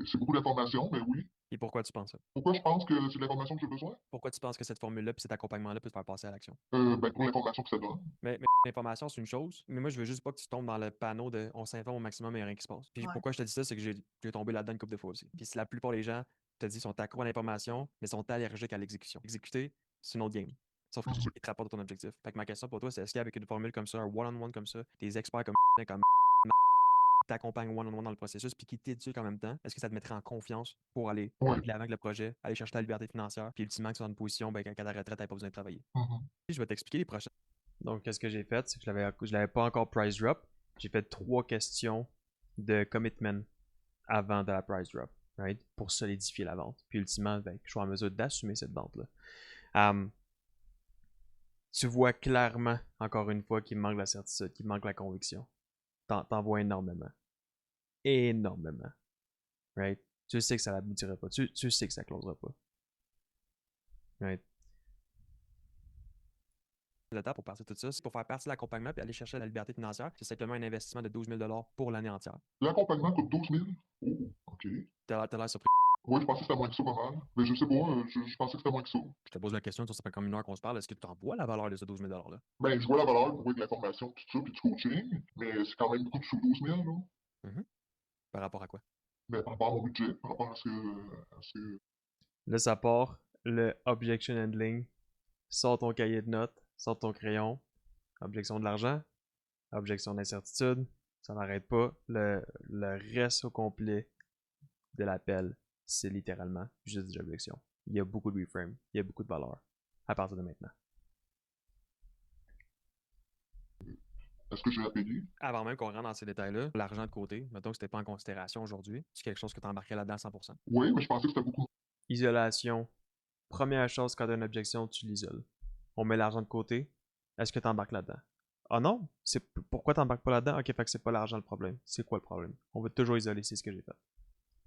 c'est beaucoup d'informations, mais oui. Et pourquoi tu penses ça? Pourquoi je pense que c'est de l'information que j'ai besoin? Pourquoi tu penses que cette formule-là et cet accompagnement-là peut te faire passer à l'action? Ben, pour l'information que ça donne. Mais l'information, c'est une chose, mais moi, je veux juste pas que tu tombes dans le panneau de on s'informe au maximum et rien qui se passe. Puis pourquoi je te dis ça, c'est que j'ai tombé là-dedans une couple de fois aussi. Puis si la plupart des gens te disent sont accros à l'information, mais sont allergiques à l'exécution. Exécuter, c'est une autre game. Sauf que Mhm. tu te rapportes ton objectif. Fait que ma question pour toi, c'est est-ce qu'avec une formule comme ça, un one-on-one comme ça, des experts comme t'accompagnent one-on-one dans le processus puis qui t'éduquent en même temps, est-ce que ça te mettrait en confiance pour aller Ouais. de l'avant avec le projet, aller chercher ta liberté financière, puis ultimement que tu sois dans une position, ben, qu'à ta retraite, t'as pas besoin de travailler. Mhm. Je vais t'expliquer les prochaines. Donc, qu'est-ce que j'ai fait? C'est que je l'avais pas encore price drop. J'ai fait 3 questions de commitment avant de la price drop, right? Pour solidifier la vente. Puis ultimement, ben, je sois en mesure d'assumer cette vente-là. Tu vois clairement, encore une fois, qu'il me manque la certitude, qu'il me manque la conviction. T'en vois énormément. Énormément. Right? Tu sais que ça n'aboutira pas. Tu sais que ça ne closera pas. Right? L'étape pour passer tout ça, c'est pour faire partie de l'accompagnement puis aller chercher la liberté financière. C'est simplement un investissement de 12 000 pour l'année entière. L'accompagnement coûte 12 000. Oh, OK. T'as l'air surpris. Oui, je pensais que c'était moins que ça, pas mal. Mais je sais pas, je pensais que c'était moins que ça. Je te pose la question, ça fait comme 1 heure qu'on se parle. Est-ce que tu en vois la valeur de ce 12 000 $-là? Ben, je vois la valeur pour de l'information, tout ça, puis du coaching, mais c'est quand même beaucoup de sous 12 000, là. Mhm. Par rapport à quoi? Mais par rapport à mon budget, par rapport à ce que... Là, ça part le objection handling. Sors ton cahier de notes, sors ton crayon. Objection de l'argent, objection d'incertitude. Ça n'arrête pas. Le reste au complet de l'appel, c'est littéralement juste des objections. Il y a beaucoup de reframe, il y a beaucoup de valeur à partir de maintenant. Est-ce que je vais la payer? Avant même qu'on rentre dans ces détails-là, l'argent de côté, mettons que c'était pas en considération aujourd'hui, c'est quelque chose que tu embarquais là-dedans à 100%. Oui, mais je pensais que c'était beaucoup. Isolation. Première chose, quand tu as une objection, tu l'isoles. On met l'argent de côté. Est-ce que tu embarques là-dedans? Ah non? Pourquoi tu n'embarques pas là-dedans? Ok, fait que c'est pas l'argent le problème. C'est quoi le problème? On va toujours isoler, c'est ce que j'ai fait.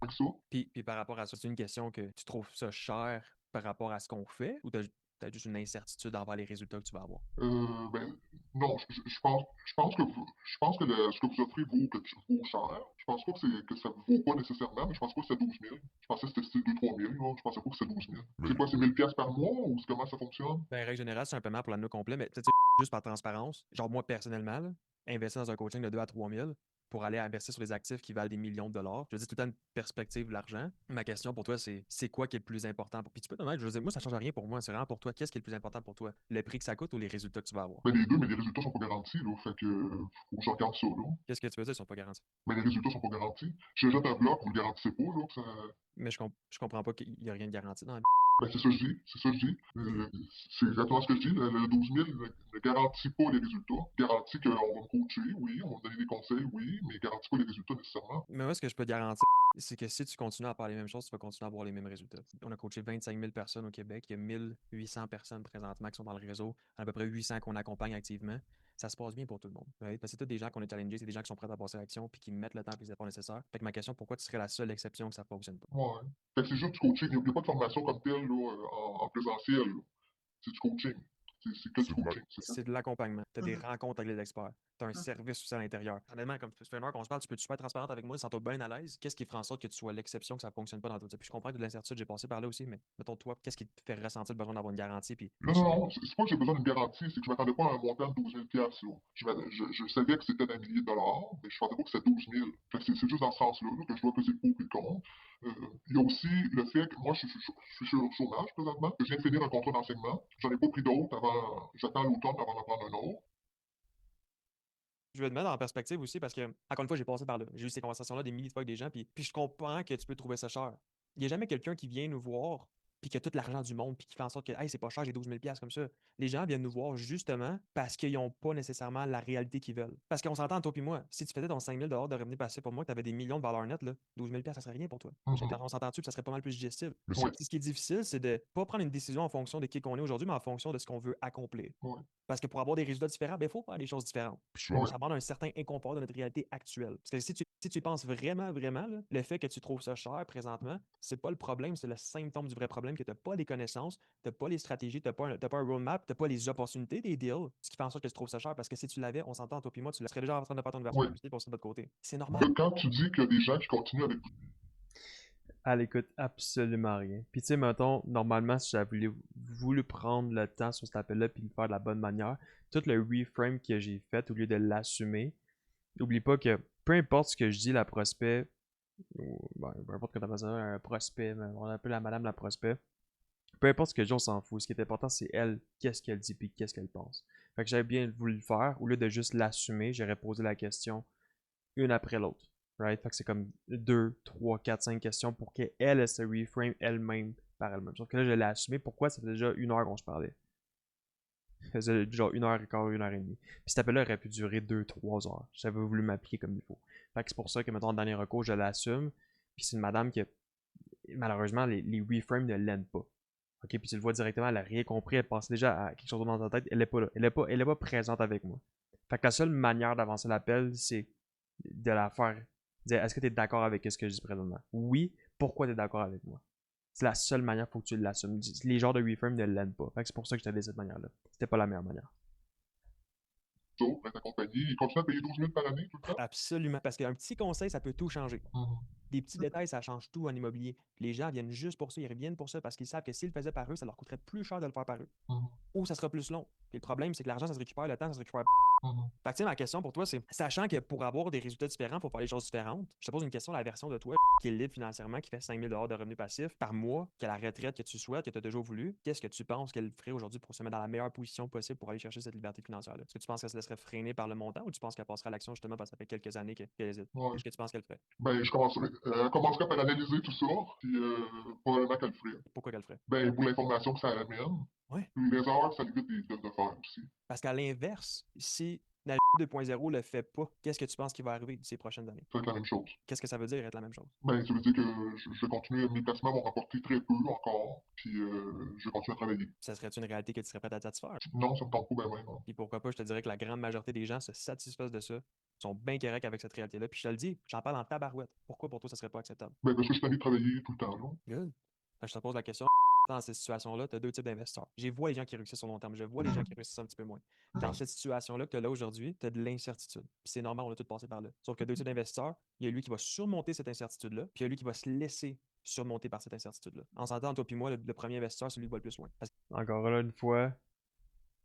Avec ça. Puis par rapport à ça, c'est une question que tu trouves ça cher par rapport à ce qu'on fait ou t'as juste une incertitude envers les résultats que tu vas avoir? Ben, non, je pense que ce que vous offrez vaut cher. Je pense pas que ça vaut pas nécessairement, mais je pense pas que c'est 12 000. Je pensais que c'était 2-3 000, là. Je pensais pas que c'était 12 000. C'est quoi, c'est 1 000 $ par mois ou comment ça fonctionne? Ben, règle générale, c'est un paiement pour l'anneau complet, mais tu sais, juste par transparence, genre moi personnellement, là, investir dans un coaching de 2 à 3 000 pour aller investir sur des actifs qui valent des millions de dollars. Je dis tout le temps une perspective de l'argent. Ma question pour toi, c'est quoi qui est le plus important pour... Puis tu peux te mettre, je veux dire, moi, ça change rien pour moi. C'est vraiment pour toi. Qu'est-ce qui est le plus important pour toi? Le prix que ça coûte ou les résultats que tu vas avoir? Ben, les deux, mais les résultats sont pas garantis, là. Fait que, faut que je regarde ça, là. Qu'est-ce que tu veux dire, ils sont pas garantis? Mais les résultats sont pas garantis. Je jette un bloc, vous le garantissez pas, là, que ça... Mais je comprends pas qu'il y a rien de garanti dans la vie. Ben, c'est ça que je dis, c'est ça que je dis. C'est exactement ce que je dis. Le 12 000 ne garantit pas les résultats. Garantit qu'on va me coacher, oui, on va me donner des conseils, oui, mais garantit pas les résultats nécessairement. Mais moi, ce que je peux te garantir, c'est que si tu continues à faire les mêmes choses, tu vas continuer à avoir les mêmes résultats. On a coaché 25 000 personnes au Québec. Il y a 1 800 personnes présentement qui sont dans le réseau. À peu près 800 qu'on accompagne activement. Ça se passe bien pour tout le monde. Right? Parce que c'est tous des gens qu'on a challengés, c'est des gens qui sont prêts à passer à l'action puis qui mettent le temps et les efforts nécessaires. Fait que ma question, pourquoi tu serais la seule exception que ça ne fonctionne pas? Ouais. Fait que c'est juste du coaching. Il n'y a pas de formation comme telle, là, en présentiel, là. C'est du coaching. C'est que du coaching. C'est de l'accompagnement. Tu as des rencontres avec les experts. Tu as un service aussi à l'intérieur. Honnêtement, comme ça fait une heure qu'on se parle, tu peux être super transparente avec moi, sans toi bien à l'aise. Qu'est-ce qui ferait en sorte que tu sois l'exception, que ça ne fonctionne pas dans tout ça? Puis je comprends que de l'incertitude, j'ai passé par là aussi, mais mettons toi, qu'est-ce qui te fait ressentir le besoin d'avoir une garantie? Puis Non, non, non, c'est pas que j'ai besoin d'une garantie, c'est que je m'attendais pas à un montant de 12 000 $. Là. Je savais que c'était d'un millier de dollars, mais je pensais pas que c'était 12 000. Fait que c'est juste dans ce sens-là là, que je dois peser le pour et le contre. Il y a aussi le fait que moi, je suis sur le chômage présentement, que je viens de finir un contrat d'enseignement. J'en ai pas pris d'autres avant, j'attends l'automne avant d'en prendre un autre. je vais te mettre en perspective aussi parce que, encore une fois, j'ai passé par là. J'ai eu ces conversations-là des milliers de fois avec des gens, puis je comprends que tu peux trouver ça cher. Il n'y a jamais quelqu'un qui vient nous voir puis qui a tout l'argent du monde, puis qui fait en sorte que hey, c'est pas cher, j'ai 12 000 comme ça. Les gens viennent nous voir justement parce qu'ils n'ont pas nécessairement la réalité qu'ils veulent. Parce qu'on s'entend, toi et moi, si tu faisais ton 5 000 de revenus passifs pour moi, que tu avais des millions de valeur nette, là, 12 000 ça serait rien pour toi. On s'entend-tu que ça serait pas mal plus digestible. Oui, Ce qui est difficile, c'est de pas prendre une décision en fonction de qui qu'on est aujourd'hui, mais en fonction de ce qu'on veut accomplir. oui, Parce que pour avoir des résultats différents, il faut faire des choses différentes. oui. Ça demande un certain inconfort de notre réalité actuelle. Parce que si tu y penses vraiment, vraiment, là, le fait que tu trouves ça cher présentement, c'est pas le problème, c'est le symptôme du vrai problème, que tu n'as pas les connaissances, tu n'as pas les stratégies, tu n'as pas un roadmap, tu n'as pas les opportunités des deals, ce qui fait en sorte que tu trouves ça cher. Parce que si tu l'avais, on s'entend, toi et moi, tu serais déjà en train de faire ton ouverture Oui. de publicité pour ça de l'autre côté. C'est normal. Quand tu dis qu'il y a des gens qui continuent avec... Elle écoute absolument rien. Puis tu sais, mettons, normalement, si j'avais voulu prendre le temps sur cet appel-là puis le faire de la bonne manière, tout le reframe que j'ai fait, au lieu de l'assumer, n'oublie pas que peu importe ce que je dis, la prospect, ou peu importe que tu appelles ça, un prospect, on appelle la madame la prospect, peu importe ce que je dis, on s'en fout. Ce qui est important, c'est elle, qu'est-ce qu'elle dit puis qu'est-ce qu'elle pense. Fait que j'avais bien voulu le faire, au lieu de juste l'assumer, j'aurais posé la question une après l'autre. Right? Fait que c'est comme 2, 3, 4, 5 questions pour qu'elle elle se reframe elle-même par elle-même. Sauf que là, je l'ai assumé. Pourquoi? Ça fait déjà 1 heure qu'on se parlait. Ça faisait genre 1 heure et quart, 1 heure et demie. Puis cet appel-là aurait pu durer 2, 3 heures. J'avais voulu m'appliquer comme il faut. Fait que c'est pour ça que, mettons, en dernier recours, je l'assume. Puis c'est une madame qui, malheureusement, les reframes ne l'aident pas. Ok, puis tu le vois directement, elle a rien compris, elle pense déjà à quelque chose dans sa tête, elle est pas là, elle est pas présente avec moi. Fait que la seule manière d'avancer l'appel, c'est de la faire dire est-ce que tu es d'accord avec ce que je dis présentement? Oui, pourquoi tu es d'accord avec moi? C'est la seule manière, il faut que tu l'assumes. Les genres de reframe ne l'aiment pas. Fait que c'est pour ça que je t'ai dit de cette manière-là. C'était pas la meilleure manière. autres, avec ta compagnie, ils continuent à payer 12 000 par année tout le temps? Absolument. Parce qu'un petit conseil, ça peut tout changer. Des petits détails, ça change tout en immobilier. Les gens viennent juste pour ça, ils reviennent pour ça parce qu'ils savent que s'ils le faisaient par eux, ça leur coûterait plus cher de le faire par eux. Ou ça sera plus long. Puis le problème, c'est que l'argent, ça se récupère, le temps, ça se récupère. Mhm. Fait que, tu sais, ma question pour toi, c'est, sachant que pour avoir des résultats différents, il faut faire des choses différentes, je te pose une question, la version de toi qui est libre financièrement, qui fait 5 000 de revenus passifs par mois, qui a la retraite que tu souhaites, que tu as toujours voulu, qu'est-ce que tu penses qu'elle ferait aujourd'hui pour se mettre dans la meilleure position possible pour aller chercher cette liberté financière-là? Est-ce que tu penses qu'elle se laisserait freiner par le montant ou tu penses qu'elle passerait à l'action justement parce que ça fait quelques années qu'elle hésite? Ouais. Qu'est-ce que tu penses qu'elle ferait? Ben, elle commencerait par analyser tout ça, puis probablement qu'elle le ferait. Pourquoi qu'elle le ferait? Ben, pour l'information que ça amène, Ouais. puis les erreurs que ça évite de faire aussi. Parce qu'à l'inverse, si la 2.0 le fait pas, qu'est-ce que tu penses qui va arriver ces prochaines années? Ça va être la même chose. Qu'est-ce que ça veut dire être la même chose? Ben, ça veut dire que je vais continuer, mes placements vont rapporter très peu encore, puis je vais continuer à travailler. Ça serait une réalité que tu serais prêt à te satisfaire? Non, ça me tente pas ben même. Non. Puis pourquoi pas, je te dirais que la grande majorité des gens se satisfaisent de ça, sont bien corrects avec cette réalité-là. Puis je te le dis, j'en parle en tabarouette. Pourquoi pour toi, ça serait pas acceptable? Ben, parce que je suis allé travailler tout le temps, là. Good. Fait que je te pose la question, dans cette situation-là, tu as deux types d'investisseurs. Je vois les gens qui réussissent sur long terme, je vois les gens qui réussissent un petit peu moins. Dans cette situation-là que tu as là aujourd'hui, tu as de l'incertitude. Puis c'est normal, on a tous passé par là. Sauf que deux types d'investisseurs, il y a lui qui va surmonter cette incertitude-là, puis il y a lui qui va se laisser surmonter par cette incertitude-là. En s'entendant, toi puis moi, le premier investisseur, c'est lui qui va le plus loin. Encore là, une fois,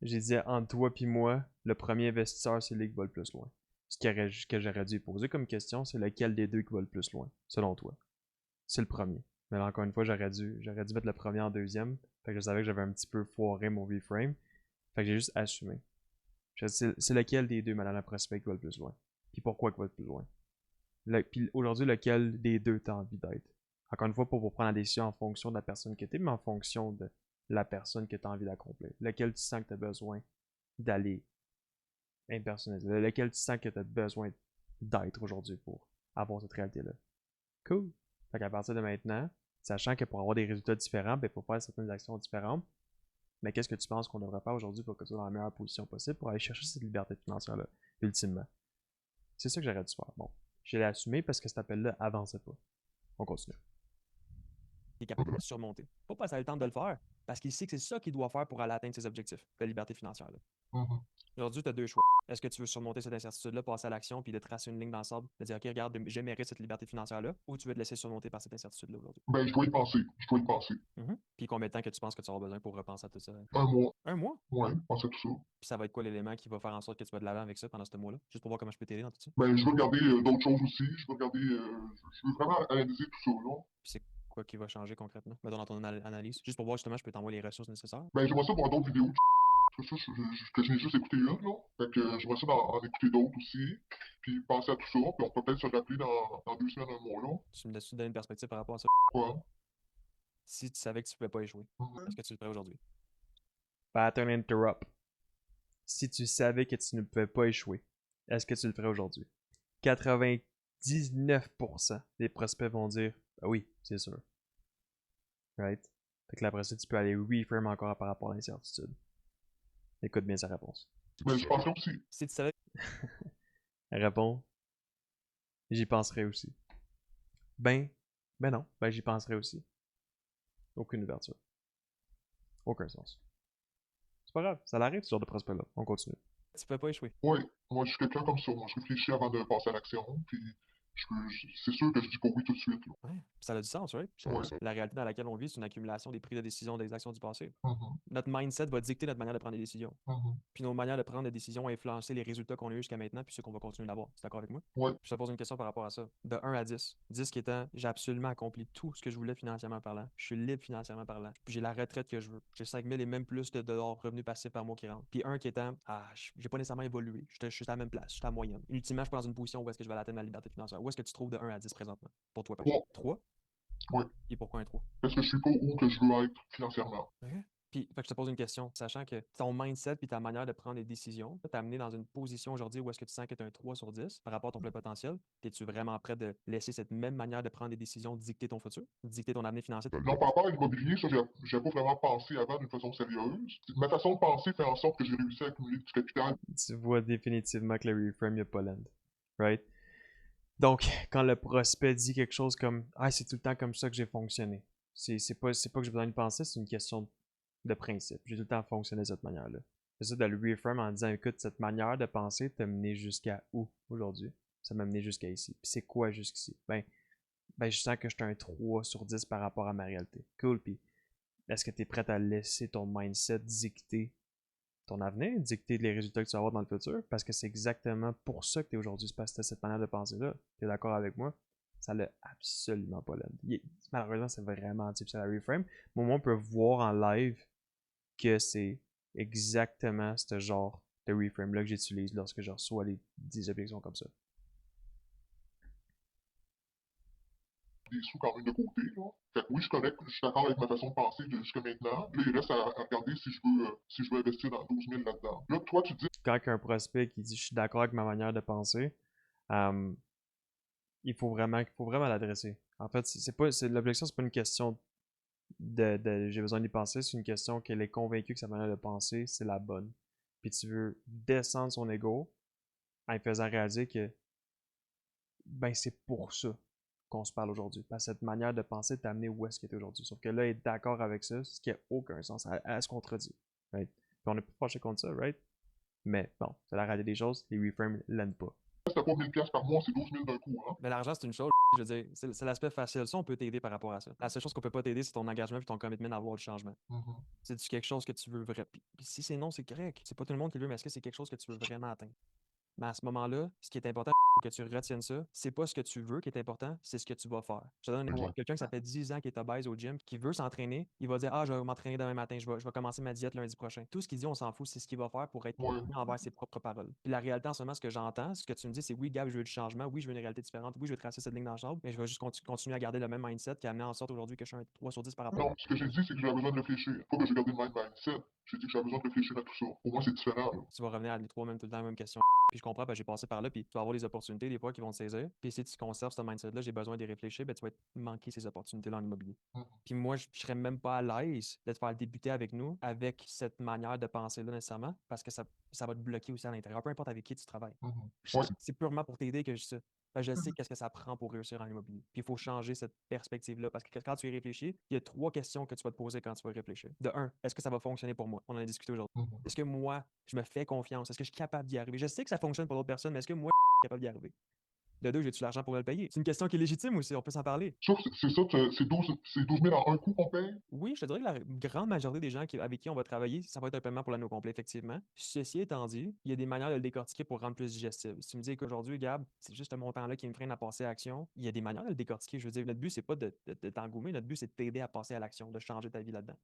j'ai dit entre toi puis moi, le premier investisseur, c'est lui qui va le plus loin. Ce que j'aurais dû poser comme question, c'est lequel des deux qui va le plus loin, selon toi. C'est le premier. Mais là, encore une fois, j'aurais dû mettre le premier en deuxième. Fait que je savais que j'avais un petit peu foiré mon reframe. Fait que j'ai juste assumé. C'est lequel des deux, Madame la Prospect, qui va le plus loin. Puis pourquoi qui va le plus loin. Puis aujourd'hui, lequel des deux t'as envie d'être. Encore une fois, pour vous prendre la décision en fonction de la personne que t'es, mais en fonction de la personne que t'as envie d'accomplir. Lequel tu sens que t'as besoin d'aller impersonnaliser. Lequel tu sens que t'as besoin d'être aujourd'hui pour avoir cette réalité-là. Cool. Fait qu'à partir de maintenant, sachant que pour avoir des résultats différents, ben, il faut faire certaines actions différentes. Mais qu'est-ce que tu penses qu'on devrait faire aujourd'hui pour que tu sois dans la meilleure position possible pour aller chercher cette liberté financière-là, ultimement? C'est ça que j'aurais dû faire. Bon, je l'ai assumé parce que cet appel-là avançait pas. On continue. Il est capable de surmonter. Pas passer le temps de le faire, parce qu'il sait que c'est ça qu'il doit faire pour aller atteindre ses objectifs de liberté financière-là. Aujourd'hui, tu as deux choix. Est-ce que tu veux surmonter cette incertitude-là, passer à l'action, puis de tracer une ligne dans le sable, de dire, OK, regarde, je mérite cette liberté financière-là, ou tu veux te laisser surmonter par cette incertitude-là aujourd'hui? Ben, je dois y penser. Je dois y penser. Puis combien de temps que tu penses que tu auras besoin pour repenser à tout ça? Un mois. Un mois? Ouais, penser à tout ça. Puis ça va être quoi l'élément qui va faire en sorte que tu vas de l'avant avec ça pendant ce mois-là? Juste pour voir comment je peux t'aider dans tout ça. Ben, je veux regarder d'autres choses aussi. Je veux regarder. Je veux vraiment analyser tout ça, là. Puis c'est quoi qui va changer concrètement? Mettons dans ton analyse. Juste pour voir justement, je peux t'envoyer les ressources nécessaires. Ben, j'aimerais ça voir d'autres vidéos. Ça, que je n'ai juste écouté une, là. Fait que j'aimerais ça en écouter d'autres aussi. Puis penser à tout ça. Puis on peut peut-être se rappeler dans 2 semaines, un mois, là. Tu me donnes une perspective par rapport à ça. Ouais. Si tu savais que tu ne pouvais pas échouer, est-ce que tu le ferais aujourd'hui? Pattern interrupt. Si tu savais que tu ne pouvais pas échouer, est-ce que tu le ferais aujourd'hui? 99% des prospects vont dire bah oui, c'est sûr. Right? Fait que là, après ça, tu peux aller refirm encore par rapport à l'incertitude. Écoute bien sa réponse. Ben, je penserais aussi. Si tu savais. Elle répond j'y penserais aussi. Ben non, ben j'y penserais aussi. Aucune ouverture. Aucun sens. C'est pas grave, ça l'arrive ce genre de prospect-là. On continue. Tu peux pas échouer. Ouais, moi, je suis quelqu'un comme ça. Moi, je réfléchis avant de passer à l'action. Puis, c'est sûr que je dis pas oui tout de suite, là. Ouais. Ça a du sens, right? Ouais. La réalité dans laquelle on vit, c'est une accumulation des prises de décision des actions du passé. Mhm. Notre mindset va dicter notre manière de prendre des décisions. Mhm. Puis nos manières de prendre des décisions vont influencer les résultats qu'on a eu jusqu'à maintenant, puis ceux qu'on va continuer d'avoir. Tu es d'accord avec moi? Ouais. Je te pose une question par rapport à ça. De 1 à 10. 10 qui étant, j'ai absolument accompli tout ce que je voulais financièrement parlant. Je suis libre financièrement parlant. Puis j'ai la retraite que je veux. J'ai 5 000 et même plus de dollars revenus passifs par mois qui rentrent. Puis 1 qui étant, j'ai pas nécessairement évolué. Je suis à la même place. Je suis à la moyenne. Ultimement, je suis dans une position où est-ce que je vais atteindre ma liberté financière. Où est-ce que tu trouves de 1 à 10 présentement? Pour toi, Patrick? 3? Ouais. Et pourquoi un 3? Parce que je suis pas où que je veux être financièrement. Puis, fait que je te pose une question, sachant que ton mindset puis ta manière de prendre des décisions t'a amené dans une position aujourd'hui où est-ce que tu sens que tu as un 3 sur 10 par rapport à ton plein potentiel. Es-tu vraiment prêt de laisser cette même manière de prendre des décisions dicter ton futur, dicter ton avenir financier? Non, par rapport à l'immobilier, ça, j'ai pas vraiment pensé avant d'une façon sérieuse. Ma façon de penser fait en sorte que j'ai réussi à accumuler du capital. Tu vois définitivement que le reframe, il n'y a pas land. Right? Donc, quand le prospect dit quelque chose comme ah, c'est tout le temps comme ça que j'ai fonctionné, c'est pas que j'ai besoin de penser, c'est une question de principe. J'ai tout le temps fonctionné de cette manière-là. C'est ça de le reframe en disant écoute, cette manière de penser t'a mené jusqu'à où aujourd'hui? Ça m'a mené jusqu'à ici. Puis c'est quoi jusqu'ici? Ben, je sens que je suis un 3 sur 10 par rapport à ma réalité. Cool. Puis est-ce que tu es prêt à laisser ton mindset dicter ton avenir, dicter les résultats que tu vas avoir dans le futur, parce que c'est exactement pour ça que tu es aujourd'hui. C'est parce que tu as cette manière de penser-là. Tu es d'accord avec moi? Ça l'a absolument pas l'aide. Malheureusement, c'est vraiment difficile à reframe. Mais au moins, on peut voir en live que c'est exactement ce genre de reframe-là que j'utilise lorsque je reçois des objections comme ça. Des sous quand même de côté, là. Fait que oui, je suis d'accord avec ma façon de penser jusqu'à maintenant. Là, il reste à regarder si je veux investir dans 12 000 là-dedans. Là, toi, tu dis... Quand un prospect qui dit « je suis d'accord avec ma manière de penser il faut vraiment l'adresser. En fait, l'objection, c'est pas une question de j'ai besoin d'y penser, c'est une question qu'elle est convaincue que sa manière de penser, c'est la bonne. Puis tu veux descendre son ego en lui faisant réaliser que ben c'est pour ça qu'on se parle aujourd'hui. Parce que cette manière de penser t'a amené où est-ce qu'il est aujourd'hui. Sauf que là, être d'accord avec ça, ce qui n'a aucun sens, elle se contredit. Right? Puis on n'est pas fâché contre ça, right? Mais bon, c'est la réalité des choses, les reframes l'aiment pas. C'était pas 1000 pièces par mois, c'est 12 000 d'un coup, hein. Mais l'argent, c'est une chose, je veux dire, c'est l'aspect facile. Ça, on peut t'aider par rapport à ça. La seule chose qu'on peut pas t'aider, c'est ton engagement et ton commitment à avoir le changement. C'est-tu quelque chose que tu veux vraiment. Puis si c'est non, c'est correct. C'est pas tout le monde qui le veut, mais est-ce que c'est quelque chose que tu veux vraiment atteindre? Mais à ce moment-là, ce qui est important pour que tu retiennes ça, c'est pas ce que tu veux qui est important, c'est ce que tu vas faire. Je te donne un exemple. Ouais. Quelqu'un qui ça fait 10 ans qui est obèse au gym, qui veut s'entraîner, il va dire ah, je vais m'entraîner demain matin, je vais commencer ma diète lundi prochain. Tout ce qu'il dit, on s'en fout, c'est ce qu'il va faire pour être Ouais. conforme envers ses propres paroles. Puis la réalité en ce moment, ce que j'entends, ce que tu me dis, c'est oui, Gab, je veux du changement, oui, je veux une réalité différente, oui, je veux tracer cette ligne dans le sable, mais je vais juste continuer à garder le même mindset qui a amené en sorte aujourd'hui que je suis un 3 sur 10 par rapport. Non, ce que j'ai dit, c'est que j'avais besoin de réfléchir. Pas que j'ai gardé le même mindset. J'ai dit que j'avais besoin de réfléchir à tout ça. Pour moi, c'est différent, là. Tu vas revenir à les trois mêmes tout le temps, la même question. Puis je comprends, j'ai passé par là, puis tu vas avoir des opportunités des fois qui vont te saisir. Puis si tu conserves ce mindset-là, j'ai besoin d'y réfléchir, ben tu vas manquer ces opportunités-là en immobilier. Puis moi, je serais même pas à l'aise de te faire débuter avec nous, avec cette manière de penser-là nécessairement, parce que ça va te bloquer aussi à l'intérieur, peu importe avec qui tu travailles. Ouais. C'est purement pour t'aider que je dis ça. Je sais qu'est-ce que ça prend pour réussir en immobilier. Puis il faut changer cette perspective-là. Parce que quand tu y réfléchis, il y a 3 questions que tu vas te poser quand tu vas y réfléchir. De 1, est-ce que ça va fonctionner pour moi? On en a discuté aujourd'hui. Est-ce que moi, je me fais confiance? Est-ce que je suis capable d'y arriver? Je sais que ça fonctionne pour d'autres personnes, mais est-ce que moi, je suis capable d'y arriver? De 2, j'ai-tu l'argent pour me le payer? C'est une question qui est légitime aussi, on peut s'en parler. Ça, c'est ça, c'est 12 000 en un coup qu'on paye? Oui, je te dirais que la grande majorité des gens avec qui on va travailler, ça va être un paiement pour l'anneau complet, effectivement. Ceci étant dit, il y a des manières de le décortiquer pour rendre plus digestible. Si tu me dis qu'aujourd'hui, Gab, c'est juste ce montant-là qui me freine à passer à l'action, il y a des manières de le décortiquer. Je veux dire, notre but, c'est pas de t'engoumer, notre but, c'est de t'aider à passer à l'action, de changer ta vie là-dedans.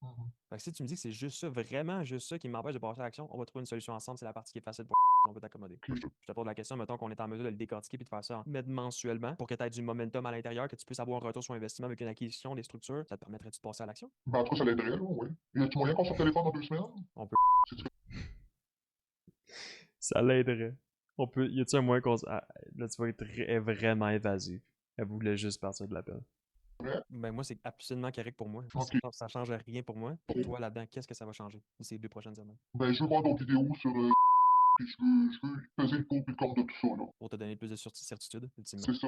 Fait que si tu me dis que c'est juste ça, vraiment juste ça qui m'empêche de passer à l'action, on va trouver une solution ensemble. C'est la partie qui est facile pour on peut t'accommoder. Je te pose la question, mettons qu'on est en mesure de le décortiquer puis de faire ça mensuellement pour que tu aies du momentum à l'intérieur, que tu puisses avoir un retour sur investissement avec une acquisition, des structures, ça te permettrait de passer à l'action? Ben, en tout cas, ça l'aiderait, là, oui. Y a-tu moyen qu'on sorte téléphone dans 2 semaines? On peut. Ça l'aiderait. Y a-tu un moyen qu'on là, tu vas être vraiment évasif. Elle voulait juste partir de l'appel. Ben moi, c'est absolument correct pour moi. Ok. Ça change rien pour moi. Pour toi, là-dedans, qu'est-ce que ça va changer ces 2 prochaines semaines? Ben, je veux voir d'autres vidéos sur puis je veux peser le pour et le contre de tout ça, là. Pour te donner plus de certitude, ultimement. C'est ça.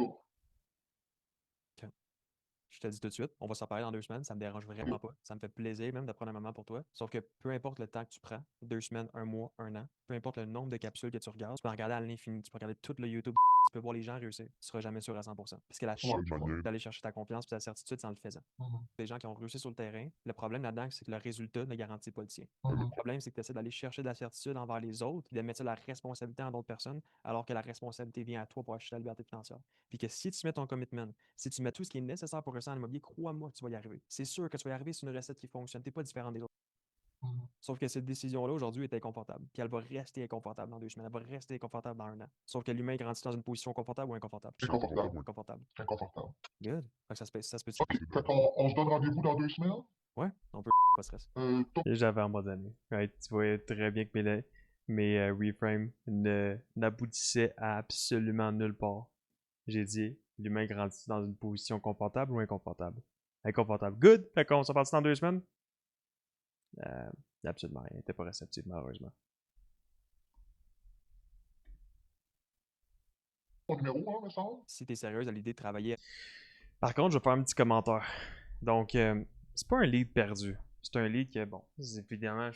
Je te dis tout de suite, on va s'en parler dans 2 semaines, ça me dérange vraiment pas. Ça me fait plaisir même de prendre un moment pour toi. Sauf que peu importe le temps que tu prends, 2 semaines, 1 mois, 1 an, peu importe le nombre de capsules que tu regardes, tu peux regarder à l'infini, tu peux regarder tout le YouTube, tu peux voir les gens réussir. Tu seras jamais sûr à 100%. Parce que la chose, c'est d'aller chercher ta confiance et ta certitude, c'est en le faisant. Les gens qui ont réussi sur le terrain, le problème là-dedans, c'est que le résultat ne garantit pas le tien. Le problème, c'est que tu essaies d'aller chercher de la certitude envers les autres et de mettre la responsabilité en d'autres personnes, alors que la responsabilité vient à toi pour acheter la liberté financière. Puis que si tu mets ton commitment, si tu mets tout ce qui est nécessaire pour réussir en immobilier, crois-moi que tu vas y arriver. C'est sûr que tu vas y arriver, c'est une recette qui fonctionne. Tu n'es pas différent des autres. Sauf que cette décision-là, aujourd'hui, est inconfortable. Puis elle va rester inconfortable dans 2 semaines. Elle va rester inconfortable dans 1 an. Sauf que l'humain grandit dans une position confortable ou inconfortable? Inconfortable. Inconfortable. Inconfortable. Good. Fait que ça se peut. Ok, fait qu'on se donne rendez-vous dans 2 semaines? Ouais, on peut pas de stress. Et j'avais abandonné. Right? Tu voyais très bien que mes reframes n'aboutissaient à absolument nulle part. J'ai dit, l'humain grandit dans une position confortable ou inconfortable? Inconfortable. Good! Fait qu'on s'en partit dans 2 semaines? Absolument rien. T'es pas réceptif, malheureusement. Ton numéro, hein, me semble? Si t'es sérieuse à l'idée de travailler. Par contre, je vais faire un petit commentaire. Donc, c'est pas un lead perdu. C'est un lead que, bon, évidemment,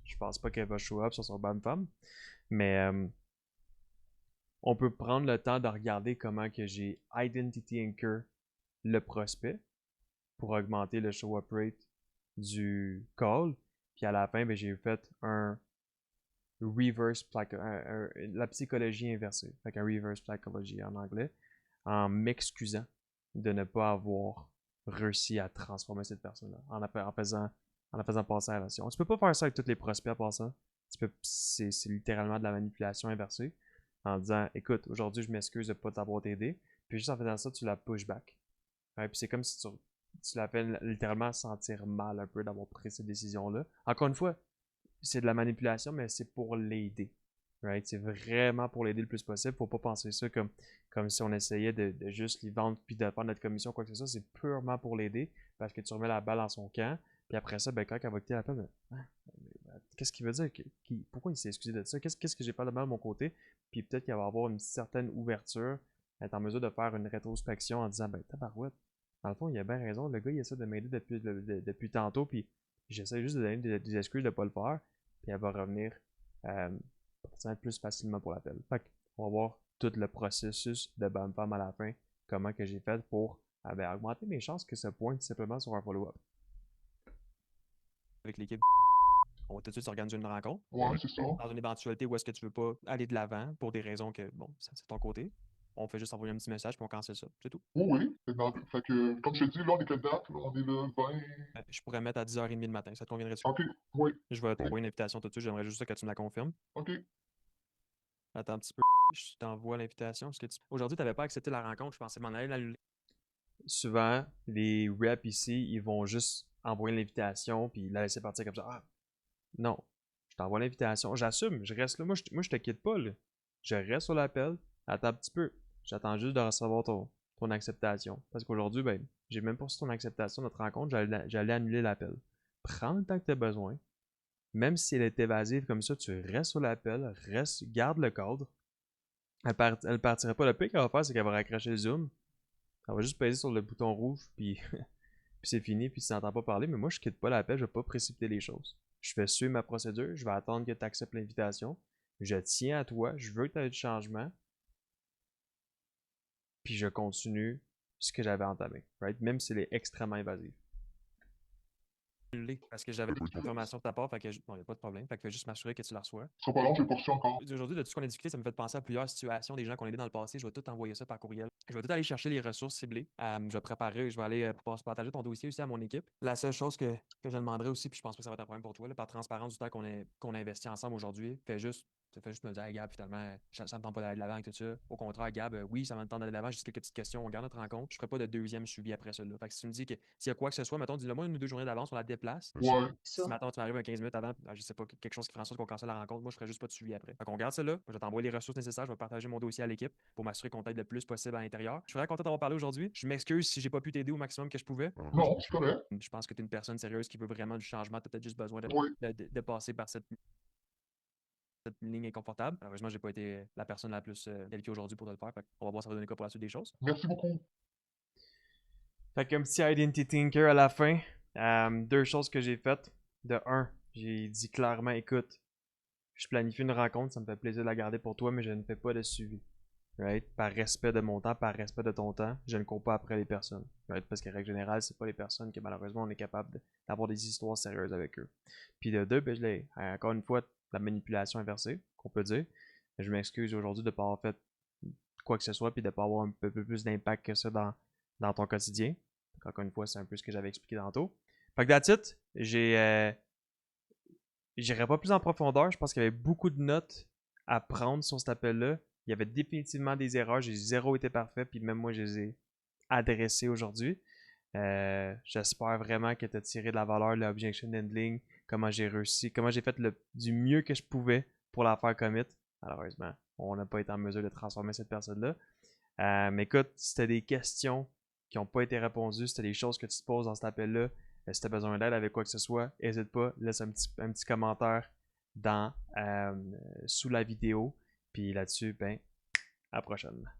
je pense pas qu'elle va show up sur son BAM-FAM. Mais on peut prendre le temps de regarder comment que j'ai Identity Anchor le prospect pour augmenter le show-up rate du call. Puis à la fin, ben, j'ai fait un la psychologie inversée, fait qu'un reverse psychology en anglais, en m'excusant de ne pas avoir réussi à transformer cette personne-là, en faisant passer à l'action. Tu peux pas faire ça avec tous les prospects pour ça. C'est littéralement de la manipulation inversée, en disant, écoute, aujourd'hui, je m'excuse de ne pas t'avoir aidé, puis juste en faisant ça, tu la push back. Ouais, puis c'est comme si tu la fais littéralement sentir mal un peu d'avoir pris cette décision-là. Encore une fois, c'est de la manipulation, mais c'est pour l'aider. Right? C'est vraiment pour l'aider le plus possible. Faut pas penser ça comme si on essayait de juste lui vendre puis de prendre notre commission, quoi que ce soit. C'est purement pour l'aider parce que tu remets la balle dans son camp. Puis après ça, ben, quand elle va quitter la peine, qu'est-ce qu'il veut dire? Pourquoi il s'est excusé de ça? Qu'est-ce que j'ai fait de mal de mon côté? Puis peut-être qu'il va avoir une certaine ouverture, être en mesure de faire une rétrospection en disant, ben, tabarouette, dans le fond, il a bien raison. Le gars, il essaie de m'aider depuis tantôt, puis j'essaie juste de donner des excuses de ne pas le faire, puis elle va revenir plus facilement pour l'appel. Fait qu'on va voir tout le processus de bonne femme à la fin, comment que j'ai fait pour augmenter mes chances que ça pointe simplement sur un follow-up. Avec l'équipe, on va tout de suite s'organiser une rencontre. Ouais, c'est ça. Dans une éventualité où est-ce que tu veux pas aller de l'avant pour des raisons que, bon, c'est ton côté, on fait juste envoyer un petit message puis on cancelle ça. C'est tout. Oui, oui. Fait que, comme je te dis, là, on est quelle date? Là? On est le 20... Je pourrais mettre à 10h30 le matin. Ça te conviendrait-tu? OK, oui. Je vais t'envoyer une invitation tout de suite. J'aimerais juste ça que tu me la confirmes. OK. Attends un petit peu. Je t'envoie l'invitation. Aujourd'hui, tu n'avais pas accepté la rencontre. Je pensais m'en aller l'annuler. Souvent, les reps ici, ils vont juste envoyer l'invitation puis la laisser partir comme ça. Ah, non, je t'envoie l'invitation. J'assume, je reste là. Moi, je te quitte pas, là. Je reste sur l'appel. Attends un petit peu. J'attends juste de recevoir ton acceptation. Parce qu'aujourd'hui, ben, j'ai même pas reçu ton acceptation de notre rencontre. J'allais annuler l'appel. Prends le temps que tu as besoin. Même si elle est évasive comme ça, tu restes sur l'appel, garde le cadre. Elle partira pas. Le pire qu'elle va faire, c'est qu'elle va raccrocher le zoom. Elle va juste peser sur le bouton rouge, puis c'est fini, puis tu t'entends pas parler. Mais moi, je quitte pas l'appel, je vais pas précipiter les choses. Je fais suivre ma procédure, je vais attendre que tu acceptes l'invitation. Je tiens à toi, je veux que tu aies du changement. Puis je continue ce que j'avais entamé, right? Même si elle est extrêmement invasive. Parce que j'avais l'information de ta part, fait que bon, il n'y a pas de problème. Fait que je vais juste m'assurer que tu la reçois. Ce sera pas long, j'ai pas reçu encore. Aujourd'hui, de tout ce qu'on a discuté, ça me fait penser à plusieurs situations des gens qu'on a aidés dans le passé. Je vais tout envoyer ça par courriel. Je vais tout aller chercher les ressources ciblées. Je vais préparer, je vais aller partager ton dossier aussi à mon équipe. La seule chose que je demanderai aussi, puis je pense pas que ça va être un problème pour toi, là, par transparence du temps qu'on a investi ensemble aujourd'hui, fais juste me dire, hey, Gab, finalement, ça me tente pas d'aller de l'avant avec tout ça. Au contraire, Gab, oui, ça me tente d'aller de l'avant, juste quelques petites questions, on garde notre rencontre. Je ferai pas de deuxième suivi après ça. Fait que si tu me dis que s'il y a quoi que ce soit, mettons, dis-le moi 1 ou 2 journées d'avance, on la déplace. Ouais. Si maintenant tu m'arrives 15 minutes avant, je sais pas, quelque chose qui fera en sorte qu'on cancelle la rencontre, moi je ferai juste pas de suivi après. Fait qu'on garde ça là, je vais t'envoyer les ressources nécessaires, je vais partager mon dossier à l'équipe pour m'assurer qu'on t'aide le plus possible à l'intérieur. Je suis vraiment content d'avoir parlé aujourd'hui. Je m'excuse si j'ai pas pu t'aider au maximum que je pouvais. Non, c'est correct. Je pense que tu es une personne sérieuse qui veut vraiment du changement, tu as peut-être juste besoin Oui. de passer par cette ligne inconfortable. Malheureusement, j'ai pas été la personne la plus qualifiée aujourd'hui pour te le faire. On va voir ça va donner quoi pour la suite des choses. Merci beaucoup. Fait qu'un petit Identity Thinker à la fin. 2 choses que j'ai faites. De 1, j'ai dit clairement, écoute, je planifie une rencontre, ça me fait plaisir de la garder pour toi, mais je ne fais pas de suivi. Right? Par respect de mon temps, par respect de ton temps, je ne cours pas après les personnes. Right? Parce qu'en règle générale, c'est pas les personnes que malheureusement on est capable d'avoir des histoires sérieuses avec eux. Puis de 2, ben, encore une fois, la manipulation inversée, qu'on peut dire. Je m'excuse aujourd'hui de ne pas avoir fait quoi que ce soit, puis de ne pas avoir un peu plus d'impact que ça dans ton quotidien. Donc, encore une fois, c'est un peu ce que j'avais expliqué tantôt. Fait que that's it. J'irai pas plus en profondeur. Je pense qu'il y avait beaucoup de notes à prendre sur cet appel-là. Il y avait définitivement des erreurs. J'ai zéro été parfait, puis même moi, je les ai adressées aujourd'hui. J'espère vraiment que tu as tiré de la valeur, l'objection handling, comment j'ai réussi, comment j'ai fait du mieux que je pouvais pour la faire commit. Malheureusement, on n'a pas été en mesure de transformer cette personne-là. Mais écoute, si tu as des questions qui n'ont pas été répondues, si tu as des choses que tu te poses dans cet appel-là, si tu as besoin d'aide avec quoi que ce soit, n'hésite pas, laisse un petit commentaire sous la vidéo. Puis là-dessus, ben, à la prochaine.